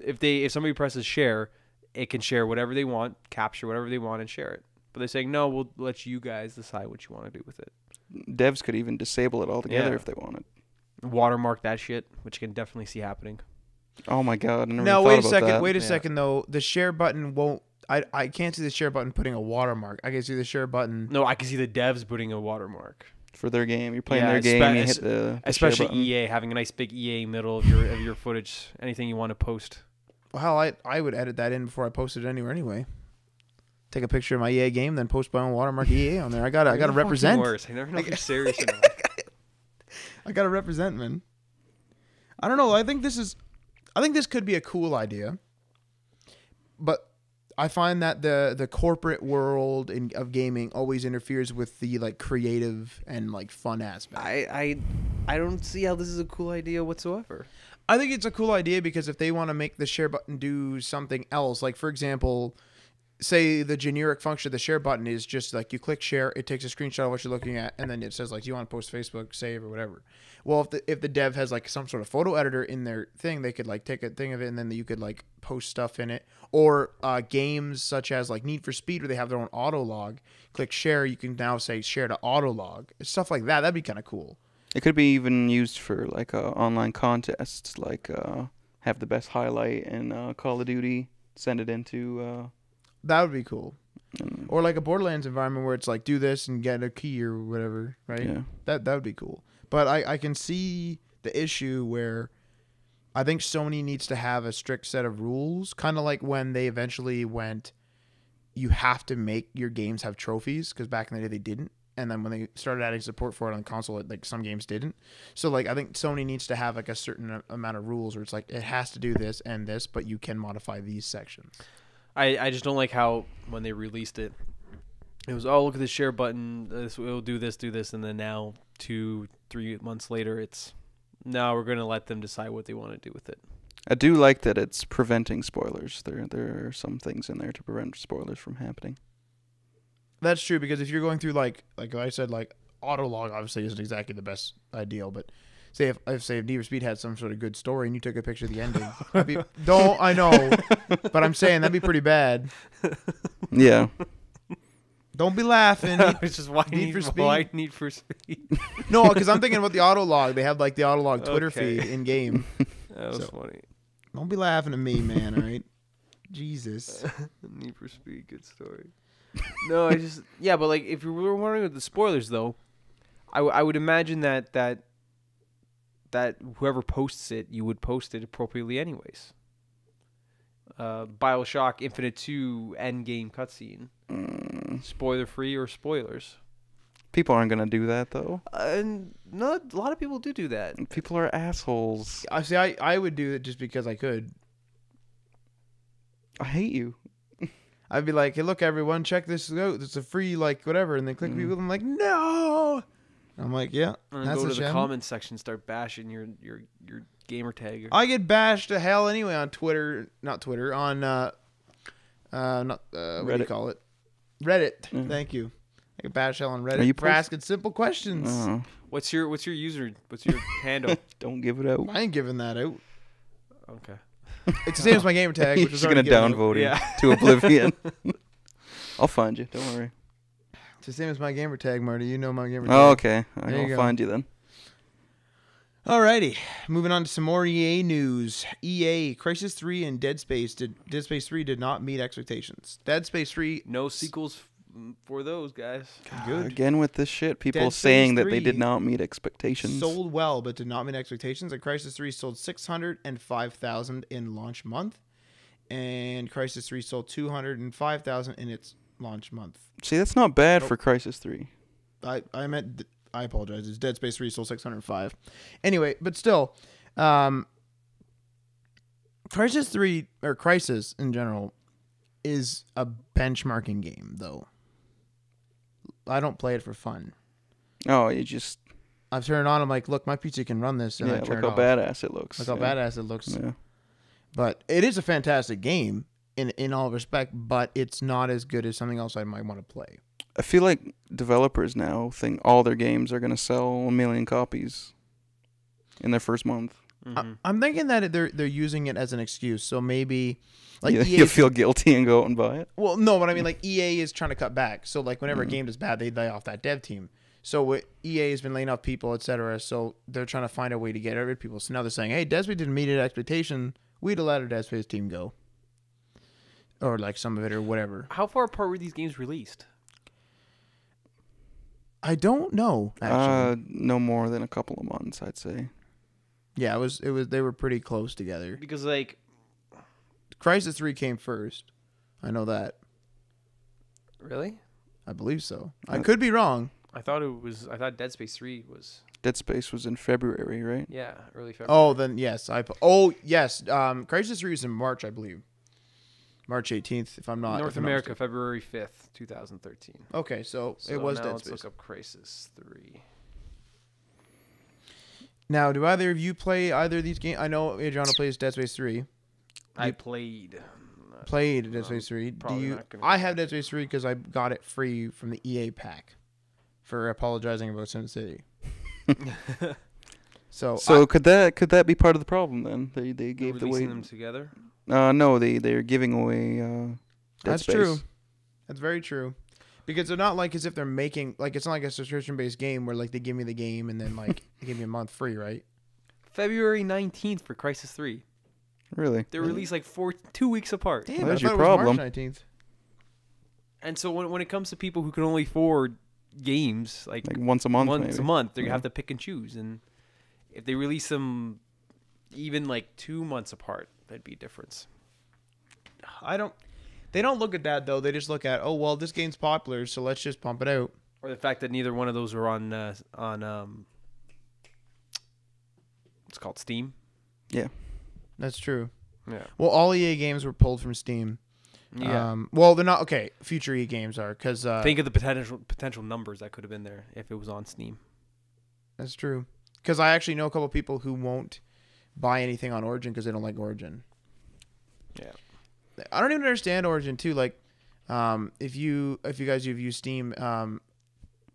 A: if somebody presses share, it can share whatever they want, capture whatever they want, and share it. But they're saying, no, we'll let you guys decide what you want to do with it.
C: Devs could even disable it altogether if they wanted.
A: Watermark that shit, which you can definitely see happening.
C: Oh my god! I never
B: now
C: thought
B: wait a
C: about
B: second.
C: that.
B: Wait a second though. The share button won't. I can't see the share button putting a watermark. I can see the share button.
A: No, I can see the devs putting a watermark
C: for their game. You're playing their game. You hit the
A: especially
C: share button.
A: EA having a nice big EA middle of your footage. Anything you want to post.
B: Well, I would edit that in before I post it anywhere anyway. Take a picture of my EA game, then post my own watermark EA on there. I gotta represent.
A: Worse. I never know if you're serious or not.
B: I gotta represent, man. I don't know. I think this could be a cool idea, but I find that the corporate world of gaming always interferes with the like creative and like fun aspect.
A: I don't see how this is a cool idea whatsoever.
B: I think it's a cool idea because if they want to make the share button do something else, like for example, say the generic function of the share button is just like you click share, it takes a screenshot of what you're looking at, and then it says like, do you want to post Facebook, save, or whatever. Well, if the dev has like some sort of photo editor in their thing, they could like take a thing of it and then you could like post stuff in it. Or games such as like Need for Speed where they have their own auto log. Click share, you can now say share to auto log. Stuff like that. That'd be kind of cool.
C: It could be even used for like online contests, like have the best highlight in Call of Duty, send it into.
B: That would be cool. Or like a Borderlands environment where it's like do this and get a key or whatever, right?
C: Yeah.
B: That would be cool. But I can see the issue where I think Sony needs to have a strict set of rules, kind of like when they eventually went, you have to make your games have trophies, because back in the day they didn't. And then when they started adding support for it on console, like some games didn't. So like I think Sony needs to have like a certain amount of rules where it's like it has to do this and this, but you can modify these sections.
A: I just don't like how when they released it, it was, oh, look at the share button. We'll do this, and then now 2-3 months later, it's now we're gonna let them decide what they want to do with it.
C: I do like that it's preventing spoilers. There are some things in there to prevent spoilers from happening.
B: That's true, because if you're going through like I said, like auto log obviously isn't exactly the best ideal, but say if Need for Speed had some sort of good story and you took a picture of the ending, I know, but I'm saying that'd be pretty bad.
C: Yeah.
B: Don't be laughing.
A: It's just why Need for Speed?
B: No, because I'm thinking about the auto log. They have like the auto log Twitter feed in game.
A: That was funny.
B: Don't be laughing at me, man. All right, Jesus.
A: Need for Speed, good story. No, but like if you were wondering with the spoilers though, I would imagine that whoever posts it, you would post it appropriately anyways. BioShock Infinite 2 endgame cutscene. Spoiler free or spoilers?
C: People aren't gonna do that though.
A: And a lot of people do that.
C: People are assholes.
B: I would do it just because I could.
C: I hate you.
B: I'd be like, hey, look, everyone, check this out. It's a free, like, whatever. And they click people. I'm like, no. I'm like, yeah.
A: And
B: that's
A: go to
B: the
A: comments section, start bashing your gamer tag.
B: I get bashed to hell anyway on Twitter. Not Twitter. On, what do you call it? Reddit. Mm. Thank you. I get bashed hell on Reddit for asking simple questions.
A: What's your user? What's your handle?
C: Don't give it out.
B: I ain't giving that out.
A: Okay.
B: It's the same as my gamer tag. Which
C: is gonna downvote it to oblivion. I'll find you. Don't worry.
B: It's the same as my gamer tag, Marty. You know my gamer tag.
C: Oh, okay. I'll find you then.
B: Alrighty. Moving on to some more EA news. EA, Crysis 3 and Dead Space 3 did not meet expectations. Dead Space 3...
A: No sequels for those guys.
B: Good.
C: Again with this shit. People saying that they did not meet expectations.
B: Sold well, but did not meet expectations. And Crysis 3 sold 605,000 in launch month. And Crysis 3 sold 205,000 in its launch month.
C: See, that's not bad for Crysis 3.
B: I apologize. It's Dead Space 3 sold 605. Anyway, but still, Crysis 3 or Crysis in general is a benchmarking game, though. I don't play it for fun.
C: Oh, you just...
B: I've turned it on. I'm like, look, my PC can run this. And I turn
C: look how badass it looks.
B: Look how badass it looks. Yeah. But it is a fantastic game. in all respect, but it's not as good as something else I might want to play.
C: I feel like developers now think all their games are going to sell 1 million copies in their first month.
B: Mm-hmm. I'm thinking that they're using it as an excuse. So maybe like
C: you feel guilty and go out and buy it.
B: Well, no, but I mean like EA is trying to cut back. So like whenever a game is bad, they lay off that dev team. So EA has been laying off people, etc. So they're trying to find a way to get rid of people. So now they're saying, hey, Dead Space didn't meet expectation. We'd let our Dead Space team go, or like some of it or whatever.
A: How far apart were these games released?
B: I don't know. Actually,
C: no more than a couple of months, I'd say.
B: Yeah, it was. They were pretty close together.
A: Because like,
B: Crysis 3 came first. I know that.
A: Really?
B: I believe so. I could be wrong.
A: I thought Dead Space 3 was.
C: Dead Space was in February, right?
A: Yeah, early February.
B: Oh, then yes. Yes. Crysis 3 is in March, I believe. March 18th, if I'm not.
A: North America, February 5th, 2013.
B: Okay, so it was Dead Space.
A: Let's look up Crysis 3.
B: Now, do either of you play either of these games? I know Adriano plays Dead Space 3.
A: I played
B: Dead Space 3. I have Dead Space 3 because I got it free from the EA pack for apologizing about SimCity. So
C: could that be part of the problem then? They gave
A: releasing them together.
C: No, they're giving away. Dead
B: That's
C: Space.
B: true. That's very true. Because they're not like as if they're making like it's not like a subscription based game where like they give me the game and then like they give me a month free, right?
A: February 19th for Crysis 3.
C: Really?
A: They're released like 2 weeks apart.
B: Damn,
C: that's
B: I
C: your
B: thought it was
C: problem.
B: March 19th.
A: And so when it comes to people who can only afford games like
C: once a month,
A: they're gonna have to pick and choose. And if they release them even like 2 months apart, that'd be a difference.
B: They don't look at that though. They just look at, oh well, this game's popular, so let's just pump it out.
A: Or the fact that neither one of those are on it's called Steam.
C: Yeah,
B: that's true.
A: Yeah.
B: Well, all EA games were pulled from Steam.
A: Yeah.
B: Well, they're not okay. Future EA games are because
A: think of the potential numbers that could have been there if it was on Steam.
B: That's true. Because I actually know a couple of people who won't buy anything on Origin because they don't like Origin.
A: Yeah.
B: I don't even understand Origin too. Like, if you guys have used Steam,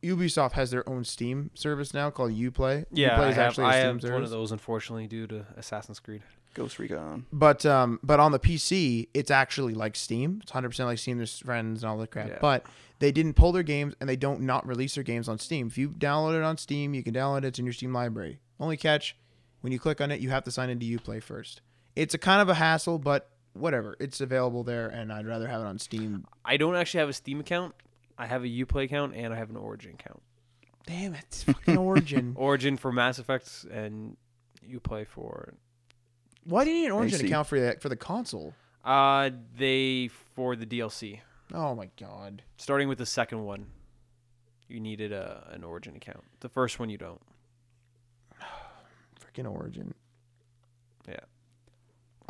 B: Ubisoft has their own Steam service now called Uplay.
A: Yeah,
B: Uplay is
A: I have
B: service.
A: one of those, unfortunately, due to Assassin's Creed.
C: Ghost Recon.
B: But on the PC, it's actually like Steam. It's 100% like Steam. There's friends and all that crap.
A: Yeah.
B: But they didn't pull their games and they don't not release their games on Steam. If you download it on Steam, you can download it. It's in your Steam library. Only catch, when you click on it, you have to sign into Uplay first. It's a kind of a hassle, but whatever. It's available there, and I'd rather have it on Steam.
A: I don't actually have a Steam account. I have a Uplay account, and I have an Origin account.
B: Damn it. It's fucking Origin.
A: Origin for Mass Effect and Uplay for...
B: Why do you need an Origin
C: AC.
B: account for the console?
A: They for the DLC.
B: Oh my god.
A: Starting with the second one, you needed an Origin account. The first one you don't.
B: Freaking Origin.
A: Yeah.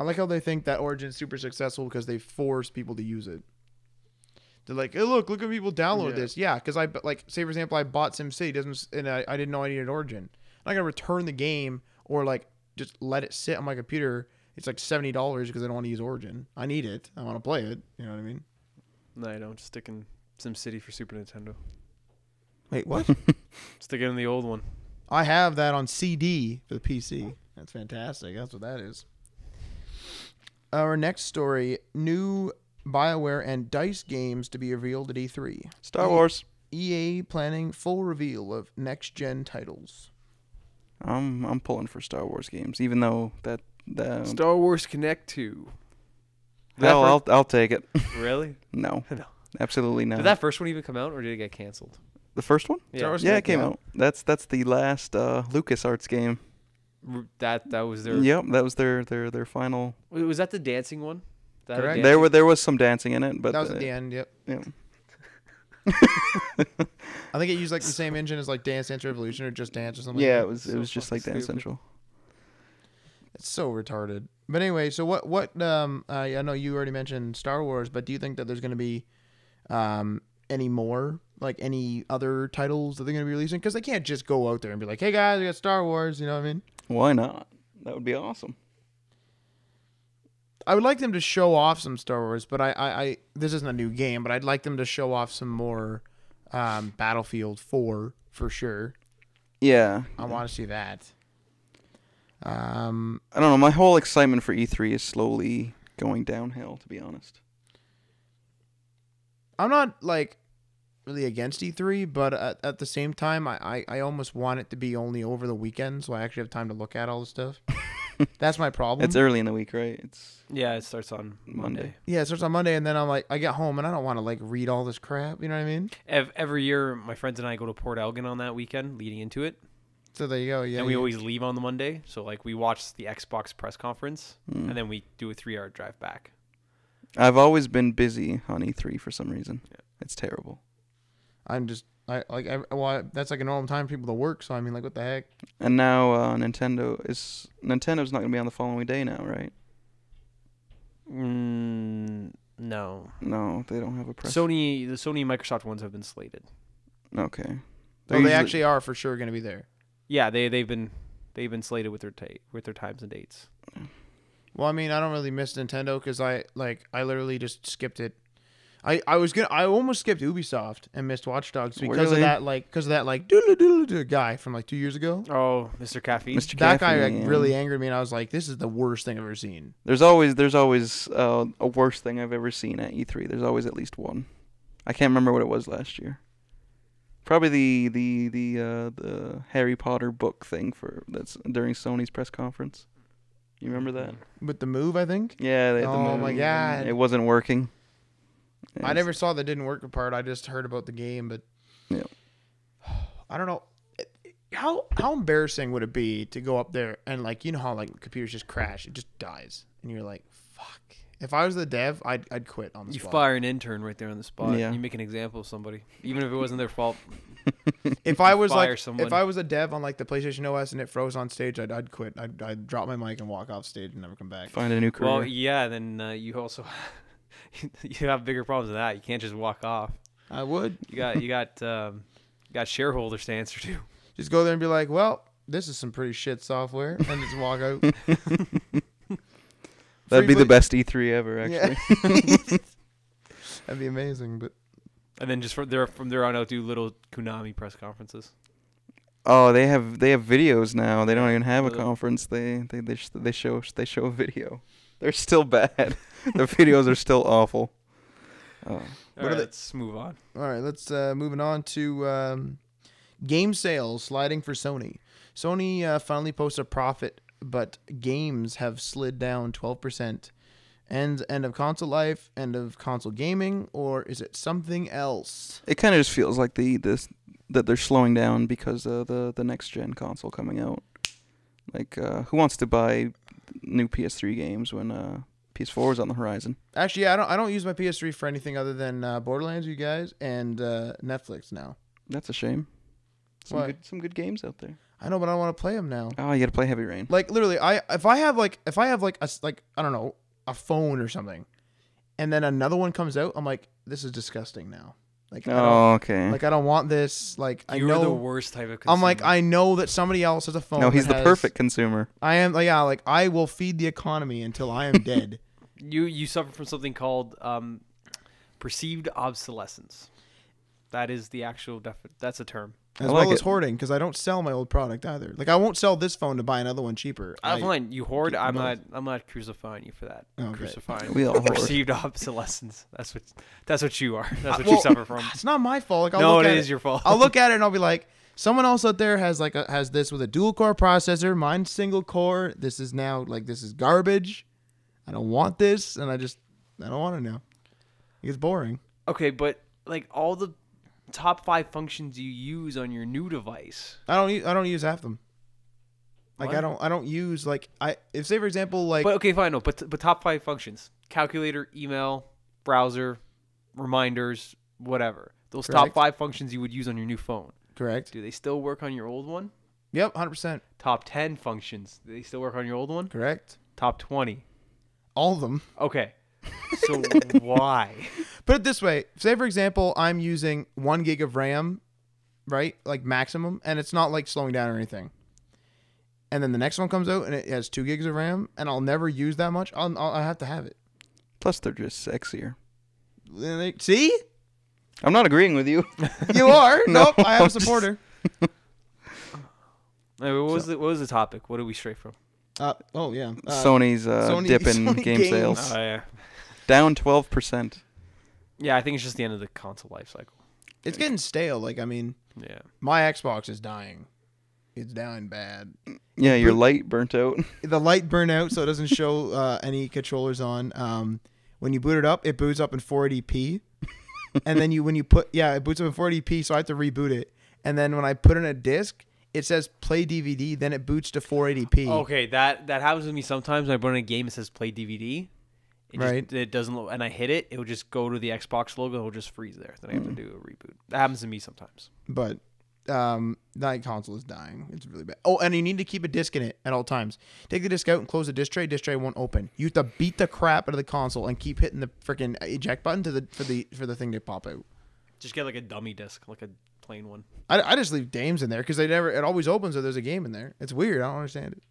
B: I like how they think that Origin's super successful because they force people to use it. They're like, hey, look at people download this. Yeah, because say for example, I bought SimCity, and I didn't know I needed Origin. I'm not gonna return the game or like just let it sit on my computer. It's like $70 because I don't want to use Origin. I need it. I want to play it. You know what I mean?
A: No, I don't. Just stick in SimCity for Super Nintendo.
B: Wait, what?
A: Stick it in the old one.
B: I have that on CD for the PC. That's fantastic. That's what that is. Our next story, new BioWare and DICE games to be revealed at E3.
C: Star Wars.
B: EA planning full reveal of next-gen titles.
C: I'm pulling for Star Wars games, even though that
A: Star Wars Connect 2.
C: Hell, I'll take it.
A: Really?
C: No.
A: No.
C: Absolutely not.
A: Did that first one even come out, or did it get canceled?
C: The first one?
A: Yeah,
C: it came out. That's the last LucasArts game.
A: That was their.
C: Yep, that was their final.
A: Was that the dancing one?
B: Correct.
C: There was some dancing in it, but
B: that was at the end. Yep.
C: Yeah.
B: I think it used like the same engine as like Dance Dance Revolution or Just Dance or something.
C: Yeah,
B: like
C: it was just like Dance Central.
B: It's so retarded. But anyway, so what I know you already mentioned Star Wars, but do you think that there's going to be any more, like any other titles that they're going to be releasing? Because they can't just go out there and be like, hey guys, we got Star Wars, you know what I mean?
C: Why not? That would be awesome.
B: would like them to show off some Star Wars, but I this isn't a new game, but I'd like them to show off some more Battlefield 4 for sure.
C: Yeah.
B: I want to see that.
C: I don't know. My whole excitement for E3 is slowly going downhill, to be honest.
B: I'm not like really against E3, but at the same time, I almost want it to be only over the weekend, so I actually have time to look at all the stuff. That's my problem.
C: It's early in the week, right?
A: It starts on Monday.
B: Yeah, it starts on Monday, and then I'm like, I get home and I don't want to like read all this crap. You know what I mean?
A: Every year, my friends and I go to Port Elgin on that weekend, leading into it.
B: So there you go. Yeah,
A: and we always leave on the Monday, so like we watch the Xbox press conference, and then we do a 3-hour drive back.
C: I've always been busy on E3 for some reason. Yeah. It's terrible.
B: That's like a normal time for people to work. So I mean, like, what the heck?
C: And now Nintendo's not going to be on the following day now, right?
A: No,
C: they don't have a press.
A: The Sony and Microsoft ones have been slated.
C: Okay.
B: They actually are for sure going to be there.
A: Yeah, they've been slated with their times and dates.
B: Well, I mean, I don't really miss Nintendo because I literally just skipped it. I almost skipped Ubisoft and missed Watch Dogs because of that doodle guy from like 2 years ago.
A: Oh, Mr. Caffeine.
B: That guy really angered me, and I was like, this is the worst thing I've ever seen.
C: There's always a worse thing I've ever seen at E3. There's always at least one. I can't remember what it was last year. Probably the Harry Potter book thing that's during Sony's press conference. You remember that?
B: With the Move, I think?
C: Yeah. They had the Move.
B: Oh my god.
C: It wasn't working.
B: I never saw the didn't work part. I just heard about the game, but
C: yeah.
B: I don't know. How embarrassing would it be to go up there and like, you know how like computers just crash, it just dies, and you're like, fuck. If I was the dev, I'd quit on the spot.
A: You fire an intern right there on the spot.
C: Yeah.
A: You make an example of somebody, even if it wasn't their fault.
B: If I was a dev on like the PlayStation OS and it froze on stage, I'd quit. I'd drop my mic and walk off stage and never come back.
C: Find a new career.
A: Well, yeah. Then you also you have bigger problems than that. You can't just walk off.
B: I would.
A: You got shareholders to answer to.
B: Just go there and be like, well, this is some pretty shit software, and just walk out.
C: That'd be the best E3 ever, actually.
B: Yeah. That'd be amazing, but.
A: And then just from there on out, do little Konami press conferences.
C: Oh, they have videos now. They don't even have a conference. They show a video. They're still bad. The videos are still awful.
A: All right, let's move on.
B: All right, let's moving on to game sales sliding for Sony. Sony finally posted a profit, but games have slid down 12%. End of console life, end of console gaming, or is it something else?
C: It kind of just feels like that they're slowing down because of the next gen console coming out. Like, who wants to buy new PS3 games when PS4 is on the horizon?
B: Actually, yeah, I don't use my PS3 for anything other than Borderlands, you guys, and Netflix now.
C: That's a shame. Some good games out there.
B: I know, but I don't want to play them now.
C: Oh, you got to play Heavy Rain.
B: Like literally, if I have I don't know, a phone or something, and then another one comes out, I'm like, this is disgusting now. Like,
C: okay.
B: Like, I don't want this. Like,
A: You're the worst type of consumer.
B: I'm like, I know that somebody else has a phone.
C: No, he's the perfect consumer.
B: I am. Like, yeah, like I will feed the economy until I am dead.
A: You suffer from something called perceived obsolescence. That is the actual that's a term.
B: As well as hoarding, because I don't sell my old product either. Like, I won't sell this phone to buy another one cheaper.
A: Fine. You hoard. I'm not crucifying you for that.
B: Okay.
A: Crucifying.
C: We all
A: perceived obsolescence. That's what you are. That's what you suffer from.
B: It's not my fault. Like,
A: it is your fault.
B: I'll look at it and I'll be like, someone else out there has this with a dual core processor. Mine's single core. This is garbage. I don't want this, and I don't want it now. It's boring.
A: Okay, but like all the top 5 functions you use on your new device.
B: I don't use half of them. Like, what? I don't use if say for example like.
A: But okay, fine, no. But top 5 functions: calculator, email, browser, reminders, whatever. Those
B: Correct.
A: top 5 functions you would use on your new phone.
B: Correct.
A: Do they still work on your old one?
B: Yep, 100%.
A: Top 10 functions. Do they still work on your old one?
B: Correct.
A: Top 20.
B: All of them.
A: Okay. So why?
B: Put it this way. Say, for example, I'm using 1 gig of RAM, right? Like maximum, and it's not like slowing down or anything. and then the next one comes out and it has 2 gigs of RAM, and I'll never use that much, I have to have it.
C: Plus, they're just sexier.
B: See?
C: I'm not agreeing with you.
B: You are? Nope, I have a supporter.
A: What was the topic? What did we stray from?
C: Sony's dip in game sales.
A: Oh, yeah.
C: Down 12%.
A: Yeah, I think it's just the end of the console life cycle.
B: It's getting stale. Like, I mean, my Xbox is dying. It's dying bad.
C: Yeah, your light burnt out.
B: The light burned out, so it doesn't show any controllers on. When you boot it up in 480p. And then it boots up in 480p, so I have to reboot it. And then when I put in a disc, it says play DVD, then it boots to 480p.
A: Okay, that happens with me sometimes when I put in a game, it says play DVD. It doesn't look, and I hit it, it will just go to the Xbox logo, it will just freeze there. Then I have to do a reboot. That happens to me sometimes.
B: But that console is dying. It's really bad. Oh, and you need to keep a disc in it at all times. Take the disc out and close the disc tray. Disc tray won't open. You have to beat the crap out of the console and keep hitting the freaking eject button for the thing to pop out.
A: Just get like a dummy disc, like a plain one.
B: I just leave games in there because it always opens if there's a game in there. It's weird. I don't understand it.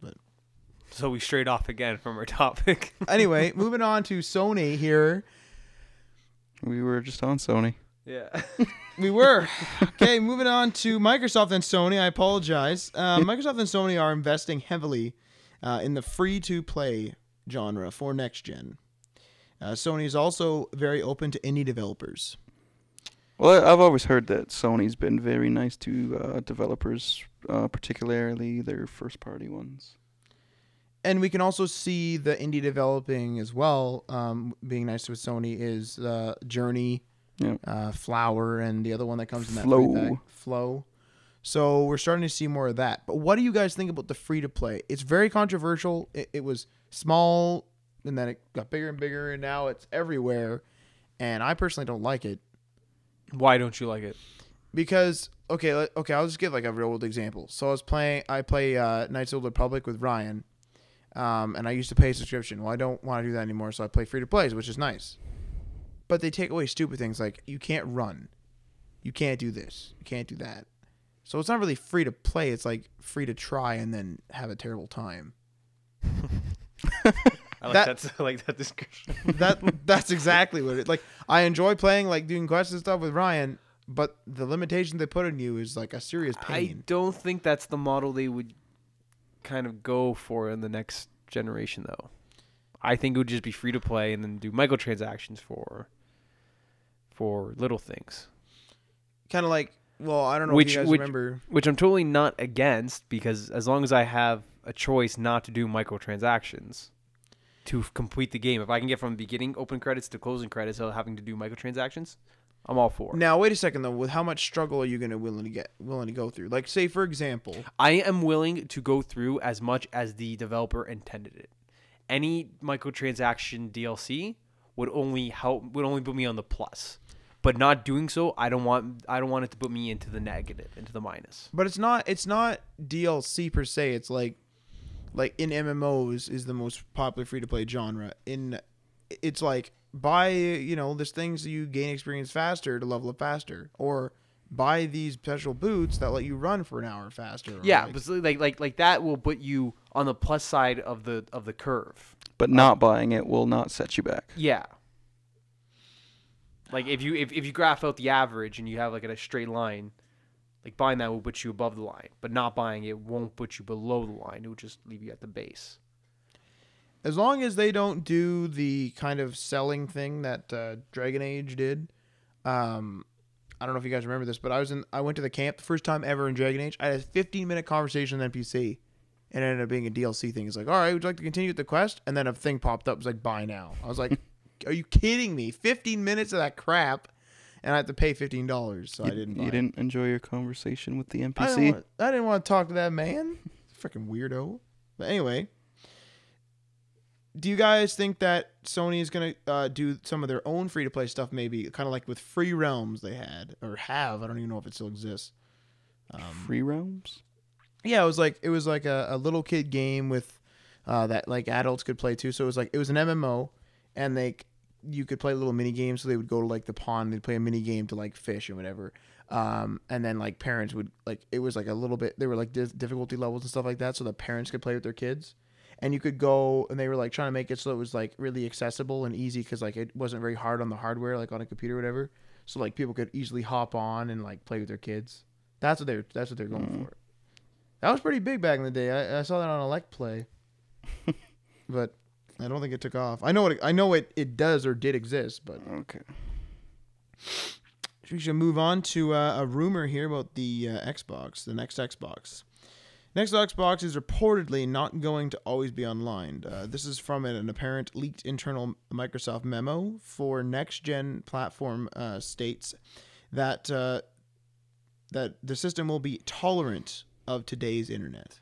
B: But
A: so we strayed off again from our topic.
B: Anyway, moving on to Sony here.
C: We were just on Sony.
A: Yeah.
B: We were. Okay, moving on to Microsoft and Sony. I apologize. Microsoft and Sony are investing heavily in the free-to-play genre for next gen. Sony is also very open to indie developers.
C: Well, I've always heard that Sony's been very nice to developers, particularly their first-party ones.
B: And we can also see the indie developing as well. Being nice with Sony is Journey, Flower, and the other one that comes in that Flow. So we're starting to see more of that. But what do you guys think about the free-to-play? It's very controversial. It was small, and then it got bigger and bigger, and now it's everywhere. And I personally don't like it.
A: Why don't you like it?
B: Because I'll just give like a real world example. So I play Knights of the Old Republic with Ryan, and I used to pay a subscription. Well, I don't want to do that anymore, so I play free to plays, which is nice. But they take away stupid things like you can't run, you can't do this, you can't do that. So it's not really free to play. It's like free to try and then have a terrible time.
A: I like that description.
B: That's exactly what it like. I enjoy playing, like doing quests and stuff with Ryan, but the limitation they put on you is like a serious pain.
A: I don't think that's the model they would kind of go for in the next generation, though. I think it would just be free to play and then do microtransactions for little things.
B: Kind of like, well, I don't know if you guys remember.
A: Which I'm totally not against, because as long as I have a choice not to do microtransactions to complete the game, if I can get from beginning open credits to closing credits without having to do microtransactions, I'm all for it.
B: Now, wait a second, though. With how much struggle are you willing to go through? Like, say, for example,
A: I am willing to go through as much as the developer intended it. Any microtransaction DLC would only put me on the plus. But not doing so, I don't want it to put me into the negative, into the minus.
B: But it's not DLC per se. It's like in MMOs is the most popular free to play genre. It's like buy there's things that you gain experience faster to level up faster, or buy these special boots that let you run for an hour faster.
A: Yeah, but like that will put you on the plus side of the curve.
C: But not buying it will not set you back.
A: Yeah. Like if you graph out the average and you have like a straight line, like buying that will put you above the line, but not buying it won't put you below the line. It will just leave you at the base.
B: As long as they don't do the kind of selling thing that Dragon Age did. I don't know if you guys remember this, but I went to the camp the first time ever in Dragon Age. I had a 15-minute conversation with NPC, and it ended up being a DLC thing. It's like, all right, would you like to continue with the quest? And then a thing popped up. It was like, buy now. I was like, are you kidding me? 15 minutes of that crap, and I had to pay $15, so I didn't buy it.
C: You didn't enjoy your conversation with the NPC?
B: I didn't want to talk to that man. Freaking weirdo. But anyway, do you guys think that Sony is going to do some of their own free-to-play stuff, maybe? Kind of like with Free Realms they had, or have. I don't even know if it still exists.
C: Free Realms?
B: Yeah, it was like a little kid game with that like adults could play too. So it was an MMO, and you could play little mini games. So they would go to like the pond, they'd play a mini game to like fish or whatever. And then like parents would like, it was like a little bit, they were like difficulty levels and stuff like that, so the parents could play with their kids. And you could go, and they were like trying to make it so it was like really accessible and easy, because like it wasn't very hard on the hardware, like on a computer or whatever. So like people could easily hop on and like play with their kids. That's what they're going for. That was pretty big back in the day. I saw that on Elect Play, but I don't think it took off. I know it does or did exist, but
C: okay.
B: We should move on to a rumor here about the Xbox, the next Xbox. Next Xbox is reportedly not going to always be online. This is from an apparent leaked internal Microsoft memo for next-gen platform states that that the system will be tolerant of today's internet.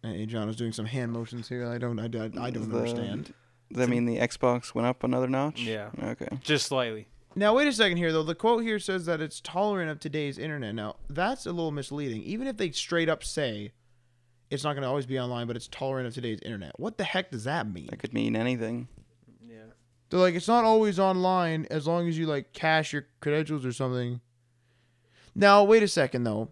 B: Hey, John is doing some hand motions here. I don't understand.
C: Does that mean the Xbox went up another notch?
A: Yeah.
C: Okay.
A: Just slightly.
B: Now, wait a second here, though. The quote here says that it's tolerant of today's internet. Now, that's a little misleading. Even if they straight up say it's not going to always be online, but it's tolerant of today's internet. What the heck does that mean?
C: That could mean anything.
A: Yeah.
B: They're like, it's not always online as long as you, like, cache your credentials or something. Now, wait a second, though.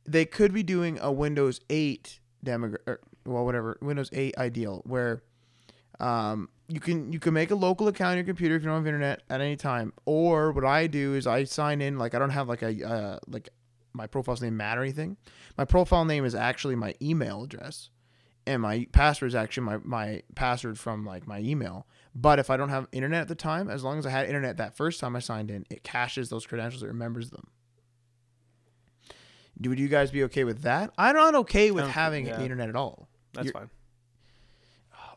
B: They could be doing a Windows 8 Windows 8 ideal, where you can make a local account on your computer if you don't have internet at any time. Or what I do is I sign in, like I don't have like a like my profile's name Matt or anything. My profile name is actually my email address, and my password is actually my password from like my email. But if I don't have internet at the time, as long as I had internet that first time I signed in, it caches those credentials, it remembers them. Would you guys be okay with that? I'm not okay with having the internet at all.
A: That's fine.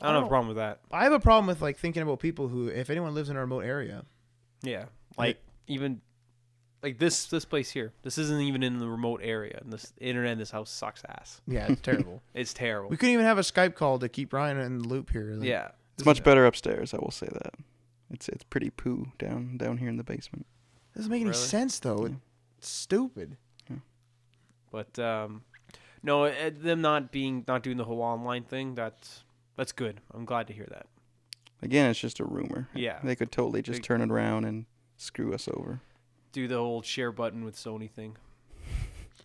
A: I don't have a problem with that.
B: I have a problem with like thinking about people who, if anyone lives in a remote area.
A: Yeah, like even like this place here. This isn't even in the remote area, and this internet in this house sucks ass.
B: Yeah, it's terrible.
A: It's terrible.
B: We couldn't even have a Skype call to keep Ryan in the loop here.
A: Like, yeah,
C: it's much better upstairs. I will say that. It's pretty poo down here in the basement.
B: Doesn't make any sense though. Yeah. It's stupid.
A: Yeah. But no, them not doing the whole online thing. That's good. I'm glad to hear that.
C: Again, it's just a rumor.
A: Yeah.
C: They could totally just turn it around and screw us over.
A: Do the old share button with Sony thing.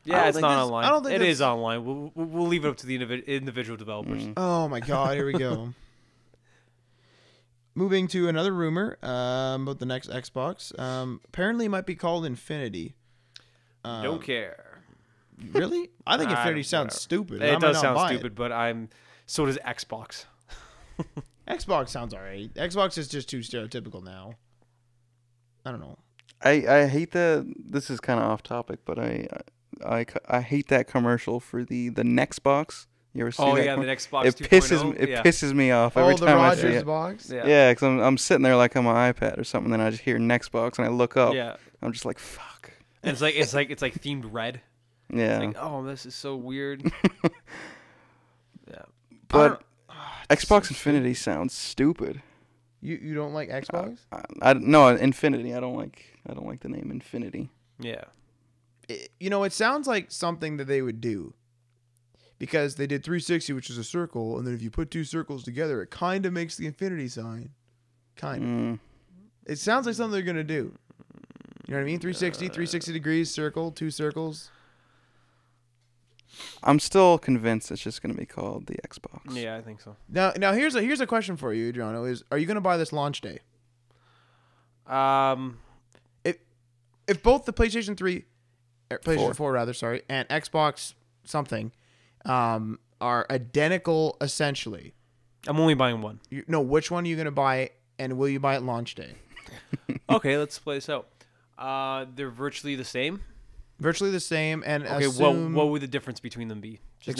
A: Yeah, it's not online. I don't think it is online. We'll leave it up to the individual developers.
B: Oh my God, here we go. Moving to another rumor about the next Xbox. Apparently it might be called Infinity.
A: Don't care.
B: Really? I think Infinity sounds stupid.
A: It does sound stupid, but so does Xbox.
B: Xbox sounds alright. Xbox is just too stereotypical now. I don't know.
C: I hate that. This is kind of off topic, but I hate that commercial for the Nextbox. You ever see that?
A: Oh yeah, the Xbox.
C: It pisses me off every time I see it.
B: Box?
C: Yeah, because I'm sitting there like on my iPad or something, and I just hear Nextbox, and I look up. Yeah. I'm just like, fuck.
A: And it's like themed red.
C: Yeah.
A: It's like, oh, this is so weird. Yeah.
C: But Xbox Infinity sounds stupid.
B: You don't like Xbox?
C: No, Infinity. I don't like the name Infinity.
A: Yeah.
B: It sounds like something that they would do. Because they did 360, which is a circle, and then if you put two circles together, it kind of makes the infinity sign. Kind of. It sounds like something they're going to do. You know what I mean? 360 degrees, circle, two circles.
C: I'm still convinced it's just going to be called the Xbox.
A: Yeah, I think so.
B: Now here's a question for you, Jono. Are you going to buy this launch day? If both the PlayStation 3, PlayStation 4 rather, sorry, and Xbox something are identical essentially.
A: I'm only buying one.
B: Which one are you going to buy, and will you buy it launch day?
A: Okay, let's play this out. They're virtually the same.
B: Virtually the same, and
A: okay. What would the difference between them be?
B: Just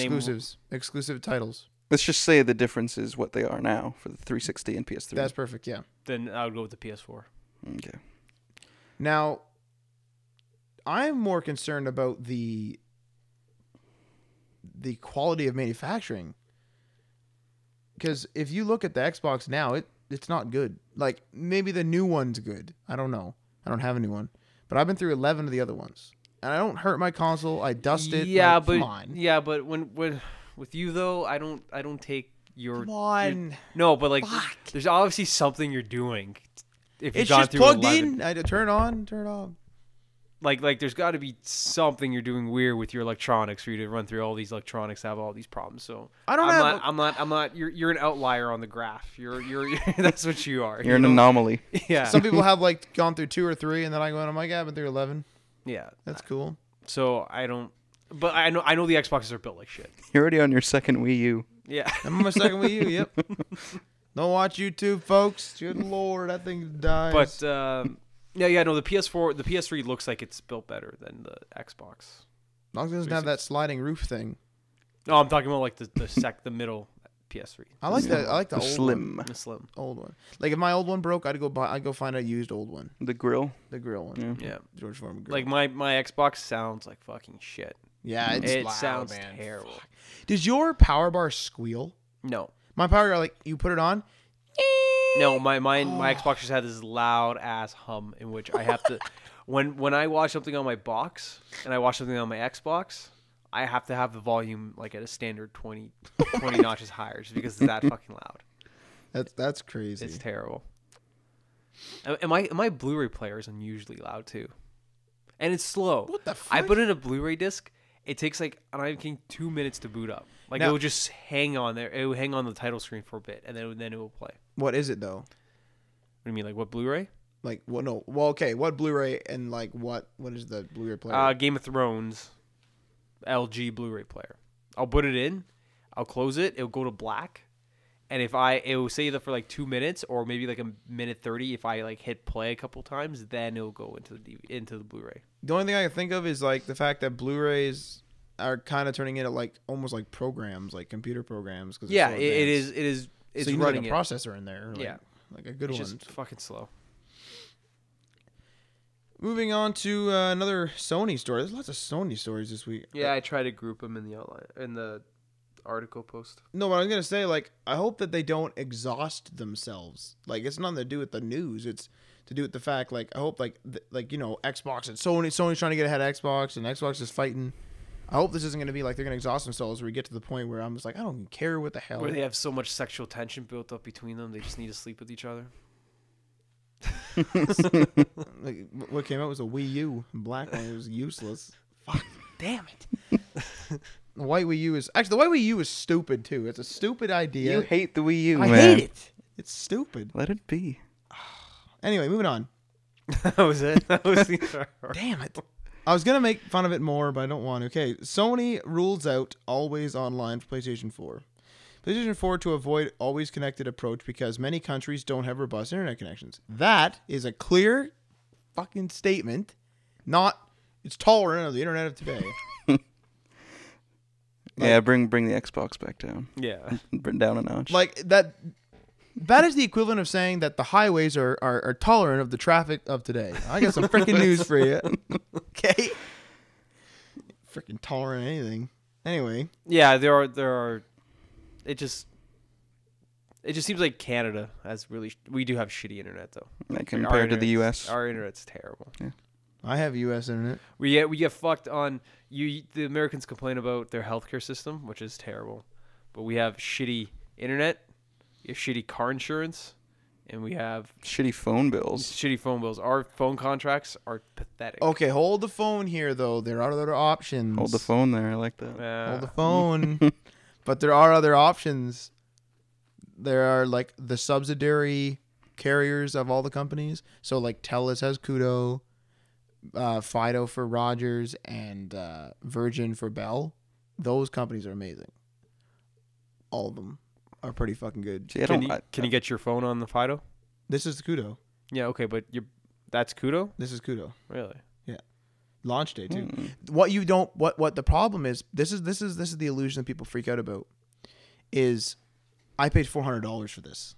B: exclusive titles.
C: Let's just say the difference is what they are now for the 360 and PS3.
B: That's perfect. Yeah.
A: Then I would go with the PS4.
C: Okay.
B: Now, I'm more concerned about the quality of manufacturing, because if you look at the Xbox now, it's not good. Like, maybe the new one's good. I don't know. I don't have a new one, but I've been through 11 of the other ones, and I don't hurt my console. I dust it.
A: Yeah,
B: come on.
A: Yeah, but when with you though, I don't take your.
B: Come on.
A: No, but like, there's obviously something you're doing. if
B: It's
A: you've gone
B: just
A: through
B: plugged
A: 11.
B: in. I had to turn on, turn off.
A: Like there's got to be something you're doing weird with your electronics for you to run through all these electronics, have all these problems. So
B: I'm
A: not. You're an outlier on the graph. You're that's what you are.
C: You're an anomaly.
A: Yeah.
B: Some people have like gone through 2 or 3, and then I go, I'm like, yeah, I've been through 11.
A: Yeah.
B: That's cool.
A: So I don't. But I know the Xboxes are built like shit.
C: You're already on your second Wii U.
A: Yeah.
B: I'm on my second Wii U. Yep. Don't watch YouTube, folks. Good lord, that thing dies.
A: But no, the PS4, the PS3 looks like it's built better than the Xbox.
B: As long as it doesn't have that sliding roof thing.
A: No, I'm talking about like the middle PS3.
B: I like that. I like the old
C: slim.
B: one.
A: The slim.
B: Old one. Like if my old one broke, I'd go find a used old one.
C: The grill.
B: The grill one.
C: Yeah.
A: Yeah.
B: George Foreman grill.
A: Like my Xbox sounds like fucking shit.
B: yeah,
A: It
B: loud,
A: sounds
B: man.
A: terrible.
B: Fuck. Does your power bar squeal?
A: No.
B: My power bar, like you put it on.
A: No, my Xbox just had this loud ass hum in which I have to when I watch something on my box and I watch something on my Xbox, I have to have the volume like at a standard 20 notches higher just because it's that fucking loud.
B: That's crazy.
A: It's terrible. And my Blu-ray player is unusually loud too. And it's slow.
B: What the fuck?
A: I put in a Blu-ray disc. It takes like, I'm not even kidding, 2 minutes to boot up. Like
B: Now-
A: it will just hang on there. It will hang on the title screen for a bit, and then it will play.
B: What is it though?
A: What do you mean, like what Blu-ray?
B: Like what? No. Well, okay. What Blu-ray and like what is the Blu-ray player?
A: Game of Thrones, LG Blu-ray player. I'll put it in. I'll close it. It'll go to black. And if it will say that for like 2 minutes or maybe like a minute 30, if I like hit play a couple times, then it'll go into the Blu-ray.
B: The only thing I can think of is like the fact that Blu-rays are kind of turning into like almost like programs, like computer programs. Cause
A: Yeah,
B: so
A: it is. It's
B: so you need
A: running
B: like a processor in there. Like,
A: Yeah.
B: like a good
A: It's
B: one.
A: just fucking slow.
B: Moving on to another Sony story. There's lots of Sony stories this week.
A: Yeah, I try to group them in the outline in the article post.
B: No, but I was gonna say, like, I hope that they don't exhaust themselves. Like, it's nothing to do with the news. It's to do with the fact, like, I hope, like, Xbox and Sony's trying to get ahead of Xbox, and Xbox is fighting. I hope this isn't gonna be like they're gonna exhaust themselves, where we get to the point where I'm just like, I don't care what the hell.
A: Where they have so much sexual tension built up between them, they just need to sleep with each other.
B: Like, what came out was a Wii U, black one. It was useless. Fuck, damn it. The white Wii U is actually the white Wii U is stupid too. It's a stupid idea.
C: You hate the Wii U,
B: I
C: man.
B: hate it. It's stupid.
C: Let it be.
B: Anyway, moving on.
A: That was it. That was the
B: Damn it. I was going to make fun of it more, but I don't want to. Okay, Sony rules out always online for PlayStation 4. PlayStation 4 to avoid always connected approach because many countries don't have robust internet connections. That is a clear fucking statement. It's tolerant of the internet of today.
C: Yeah, bring the Xbox back down.
A: Yeah.
C: Bring down a notch.
B: Like that is the equivalent of saying that the highways are tolerant of the traffic of today. I got some freaking news for you. Okay? Freaking tolerant of anything. Anyway.
A: Yeah, there are it just seems like Canada has we do have shitty internet though.
C: Like compared to the US.
A: Our internet's terrible.
C: Yeah.
B: I have US internet.
A: We get fucked on the Americans complain about their healthcare system, which is terrible. But we have shitty internet, we have shitty car insurance, and we have
C: shitty phone bills.
A: Shitty phone bills. Our phone contracts are pathetic.
B: Okay, hold the phone here though. There are other options.
C: Hold the phone there. I like that.
B: Hold the phone. But there are other options. There are like the subsidiary carriers of all the companies. So like TELUS has Koodo, Fido for Rogers, and Virgin for Bell. Those companies are amazing. All of them are pretty fucking good.
C: See,
A: can you get your phone on the Fido?
B: This is Koodo.
A: Yeah, okay, but that's Koodo?
B: This is Koodo.
A: Really?
B: Yeah. Launch day too. What the problem is, this is the illusion that people freak out about, is I paid $400 for this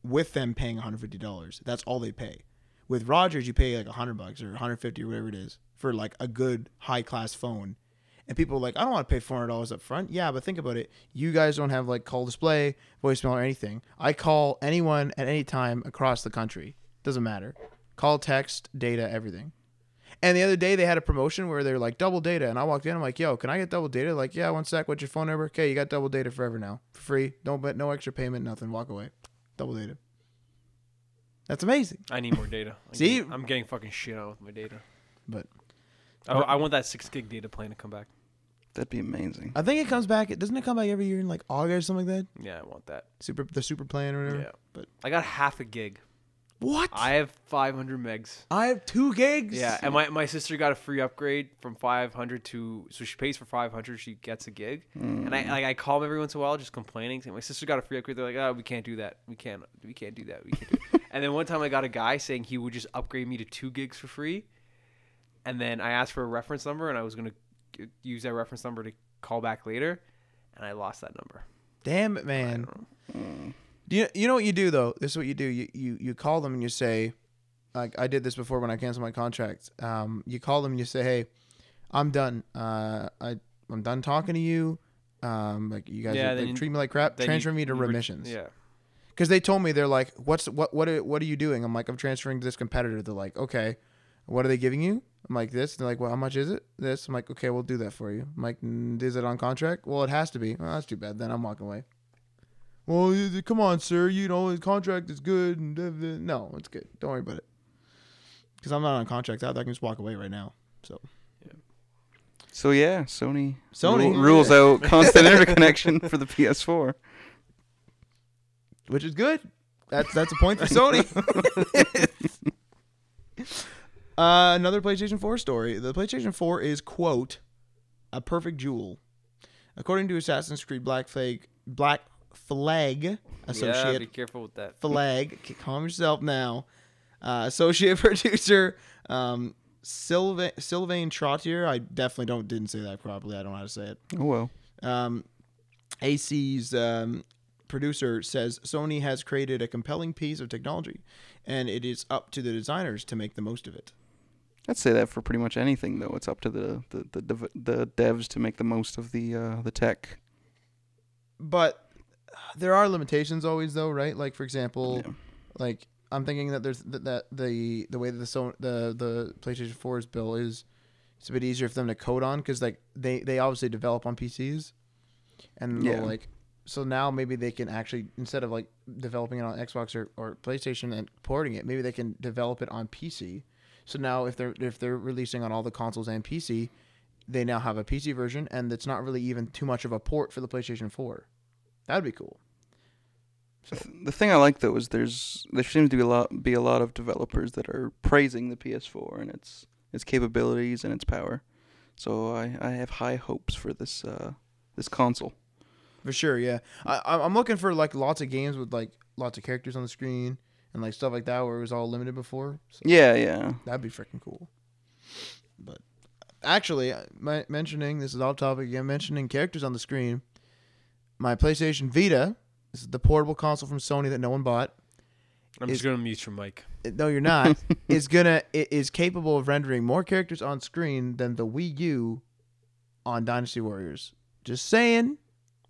B: with them paying $150. That's all they pay. With Rogers, you pay like $100 or $150 or whatever it is for like a good high class phone. And people are like, I don't want to pay $400 up front. Yeah, but think about it. You guys don't have like call display, voicemail, or anything. I call anyone at any time across the country. Doesn't matter. Call, text, data, everything. And the other day they had a promotion where they were like double data. And I walked in. I'm like, yo, can I get double data? Like, yeah, 1 sec. What's your phone number? Okay, you got double data forever now. For free. No extra payment, nothing. Walk away. Double data. That's amazing.
A: I need more data.
B: See?
A: I'm getting fucking shit out with my data.
B: But
A: I want that 6 gig data plan to come back.
C: That'd be amazing.
B: I think it comes back. Doesn't it come back every year in like August or something like that?
A: Yeah, I want that.
B: The super plan or whatever.
A: Yeah.
B: But
A: I got half a gig.
B: what?
A: I have 500 megs.
B: I have 2 gigs.
A: Yeah, and my sister got a free upgrade from 500 to, so she pays for 500, she gets a gig. And I call them every once in a while just complaining, saying my sister got a free upgrade. They're like, "Oh, we can't do that. We can't do that. We can't do that." And then one time I got a guy saying he would just upgrade me to 2 gigs for free. And then I asked for a reference number, and I was going to use that reference number to call back later, and I lost that number.
B: Damn it, man. Do you know what you do though? This is what you do. You call them and you say, like I did this before when I canceled my contract. You call them and you say, "Hey, I'm done. I'm done talking to you. Like you guys treat me like crap. Transfer me to remissions."
A: Yeah.
B: Because they told me, they're like, what are you doing? I'm like, I'm transferring to this competitor. They're like, okay, what are they giving you? I'm like, this. They're like, well, how much is it? This. I'm like, okay, we'll do that for you. I'm like, is it on contract? Well, it has to be. Well, that's too bad. Then I'm walking away. Well, come on, sir. You know, the contract is good. No, it's good. Don't worry about it. Because I'm not on contract. I can just walk away right now. So.
C: So yeah, Sony
B: rules
C: out constant interconnection for the PS4.
B: Which is good. That's a point for Sony. Another PlayStation 4 story. The PlayStation 4 is, quote, a perfect jewel. According to Assassin's Creed Black Flag associate.
A: Yeah, be careful with that.
B: Flag. Calm yourself now. Associate producer Sylvain Trottier. I definitely didn't say that properly. I don't know how to say it.
C: Oh well.
B: AC's producer says Sony has created a compelling piece of technology, and it is up to the designers to make the most of it.
C: I'd say that for pretty much anything, though. It's up to the devs to make the most of the tech.
B: But there are limitations always, though, right? Like, for example, like I'm thinking that there's that the way that the PlayStation 4's built is it's a bit easier for them to code on because like they obviously develop on PCs, and like. So now maybe they can actually, instead of like developing it on Xbox or PlayStation and porting it, maybe they can develop it on PC. So now if they're releasing on all the consoles and PC, they now have a PC version, and it's not really even too much of a port for the PlayStation 4. That'd be cool.
C: So. The thing I like though is there seems to be a lot of developers that are praising the PS4 and its capabilities and its power. So I have high hopes for this console.
B: For sure, yeah. I'm looking for like lots of games with like lots of characters on the screen and like stuff like that where it was all limited before. So
C: yeah.
B: That'd be freaking cool. But actually, mentioning this is off topic again. Mentioning characters on the screen. My PlayStation Vita, this is the portable console from Sony that no one bought.
A: I'm just gonna mute your mic.
B: No, you're not. It is capable of rendering more characters on screen than the Wii U on Dynasty Warriors. Just saying.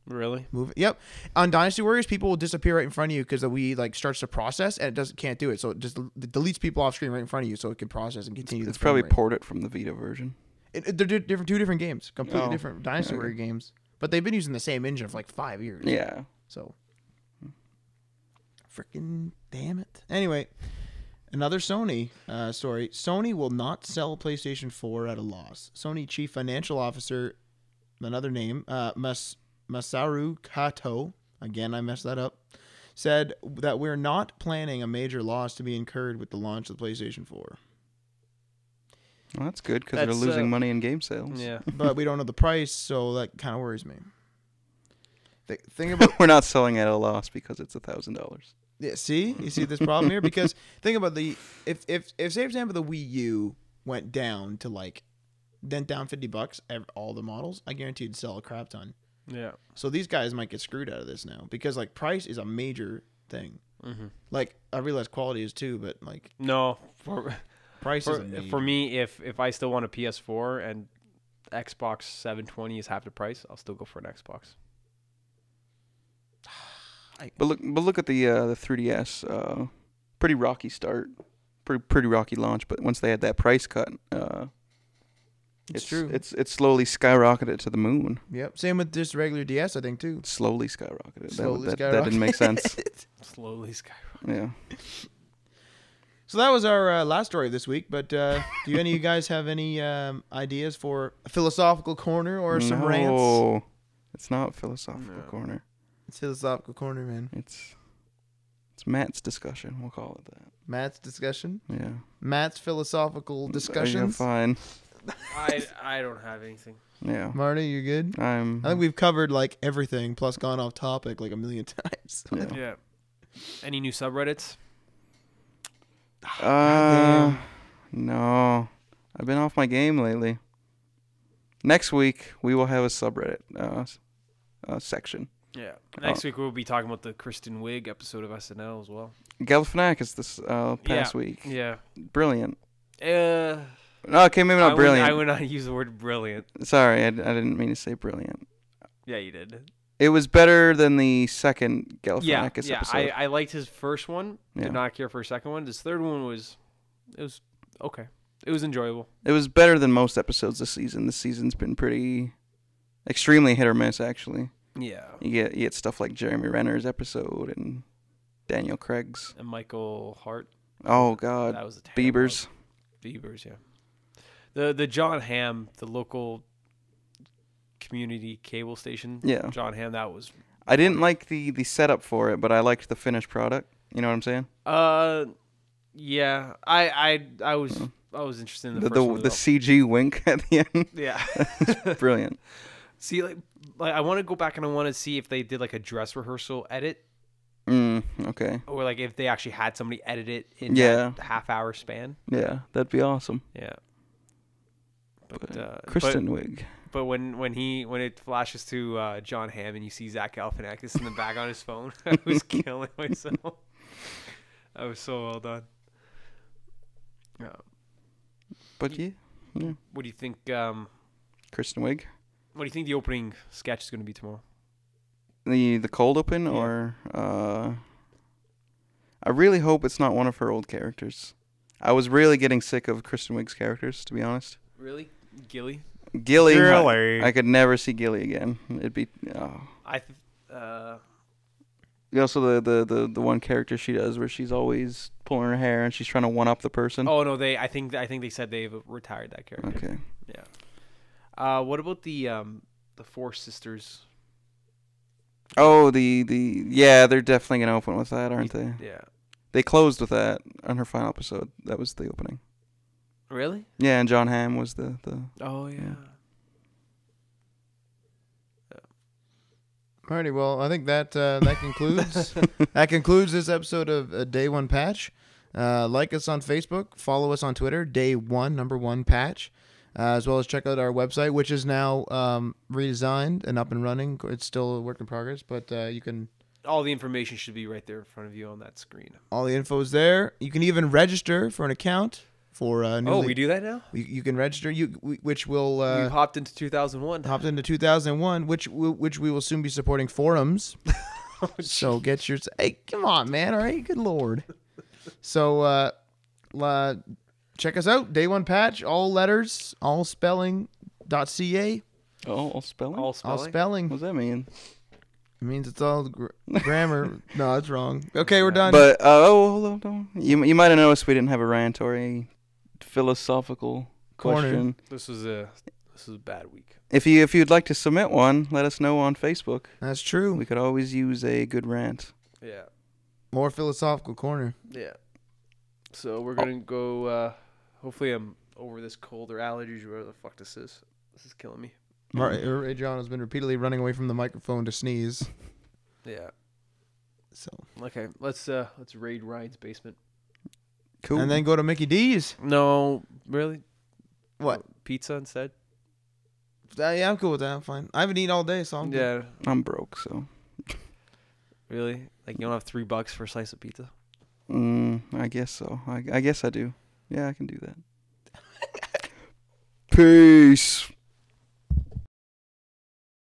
A: Really?
B: Yep. On Dynasty Warriors, people will disappear right in front of you because the Wii like starts to process and it can't do it. So it just deletes people off screen right in front of you so it can process and continue.
C: It's probably ported from the Vita version.
B: They're two different games, completely different Dynasty Warrior games. But they've been using the same engine for like 5 years.
C: Yeah.
B: So, freaking damn it. Anyway, another Sony story. Sony will not sell PlayStation 4 at a loss. Sony Chief Financial Officer, another name, Masaru Kato, again I messed that up, said that we're not planning a major loss to be incurred with the launch of the PlayStation 4.
C: Well, that's good because they're losing money in game sales.
A: Yeah.
B: But we don't know the price, so that kind of worries me. Think about
C: we're not selling at a loss because it's $1,000.
B: Yeah, you see this problem here? Because think about if say for example the Wii U went down to like down $50, all the models, I guarantee you'd sell a crap ton.
A: Yeah.
B: So these guys might get screwed out of this now because like price is a major thing.
A: Mm-hmm.
B: Like I realize quality is too, but like
A: no,
B: price is a major.
A: For me, if I still want a PS4 and Xbox 720 is half the price, I'll still go for an Xbox.
C: But look at the 3DS. Pretty rocky start, pretty rocky launch. But once they had that price cut,
B: it's true.
C: It's slowly skyrocketed to the moon.
B: Yep. Same with this regular DS, I think too.
C: Slowly skyrocketed.
B: Slowly
C: that didn't make sense.
A: Slowly skyrocketed.
C: Yeah.
B: So that was our last story this week. But do any of you guys have any ideas for a philosophical corner or some rants?
C: No, it's not philosophical corner.
B: It's philosophical corner, man.
C: It's Matt's discussion. We'll call it that.
B: Matt's discussion.
C: Yeah.
B: Matt's philosophical discussions.
C: Yeah, fine.
A: I don't have anything.
C: Yeah.
B: Marty, you good? I think we've covered like everything, plus gone off topic like a million times.
A: Yeah. Any new subreddits?
C: No. I've been off my game lately. Next week we will have a subreddit section.
A: Yeah. Next week we'll be talking about the Kristen Wiig episode of SNL as well.
C: Galifianakis this past week.
A: Yeah.
C: Brilliant. Okay, maybe not brilliant.
A: I would not use the word brilliant.
C: Sorry, I didn't mean to say brilliant.
A: Yeah, you did.
C: It was better than the second Galifianakis episode.
A: Yeah, I liked his first one. Did not care for his second one. His third one was okay. It was enjoyable.
C: It was better than most episodes this season. This season's been extremely hit or miss, actually.
A: Yeah.
C: You get stuff like Jeremy Renner's episode and Daniel Craig's.
A: And Michael Hart.
C: Oh, God.
A: That was
C: Bieber's,
A: yeah. The John Hamm, the local community cable station.
C: Yeah.
A: John Hamm, that was...
C: I didn't like the setup for it, but I liked the finished product. You know what I'm saying?
A: Yeah. I was interested in the first one.
C: The CG wink at the end.
A: Yeah.
C: Brilliant.
A: See, like I want to go back and I want to see if they did like a dress rehearsal edit.
C: Okay.
A: Or like if they actually had somebody edit it in that half-hour span.
C: Yeah, that'd be awesome.
A: Yeah. But
C: Kristen Wiig.
A: But when it flashes to John Hamm and you see Zach Galifianakis in the back on his phone, I was killing myself. That was so well done. Yeah.
C: But yeah.
A: What do you think?
C: Kristen Wiig.
A: What do you think the opening sketch is going to be tomorrow?
C: The cold open, or I really hope it's not one of her old characters. I was really getting sick of Kristen Wiig's characters, to be honest.
A: Really, Gilly?
C: I could never see Gilly again. It'd be. Also, the one character she does where she's always pulling her hair and she's trying to one up the person.
A: Oh no, I think they said they've retired that character.
C: Okay.
A: Yeah. What about the Four Sisters?
C: Oh, they're definitely gonna open with that, aren't they?
A: Yeah.
C: They closed with that on her final episode. That was the opening.
A: Really?
C: Yeah, and John Hamm was the.
A: Oh yeah.
B: Alrighty, well, I think that concludes this episode of Day One Patch. Like us on Facebook, follow us on Twitter, Day1 Patch, as well as check out our website, which is now redesigned and up and running. It's still a work in progress, but you can.
A: All the information should be right there in front of you on that screen.
B: All the info's there. You can even register for an account.
A: We do that now?
B: You can register. Which will
A: we hopped into 2001.
B: Hopped into 2001, which we will soon be supporting forums. So get your. Hey, come on, man! All right, good lord. So check us out. Day One Patch, all letters, all spelling.ca.
C: Oh, all spelling.
B: All spelling.
C: What does that mean?
B: It means it's all grammar. No, that's wrong. Okay, we're done.
C: But hold on. You might have noticed we didn't have a rant or a philosophical question.
A: This was a bad week.
C: If you'd like to submit one, let us know on Facebook.
B: That's true.
C: We could always use a good rant.
A: Yeah.
B: More philosophical corner.
A: Yeah. So we're gonna go. Hopefully, I'm over this cold or allergies or whatever the fuck this is. This is killing me.
B: Ray John has been repeatedly running away from the microphone to sneeze.
A: Yeah.
B: So
A: okay, let's raid Ryan's basement.
C: Cool.
B: And then go to Mickey D's.
A: No, really.
B: What?
A: Pizza instead.
B: Yeah, I'm cool with that. I'm fine. I haven't eaten all day, so I'm good.
C: I'm broke, so.
A: Really? Like you don't have $3 for a slice of pizza?
C: I guess so. I guess I do. Yeah, I can do that. Peace.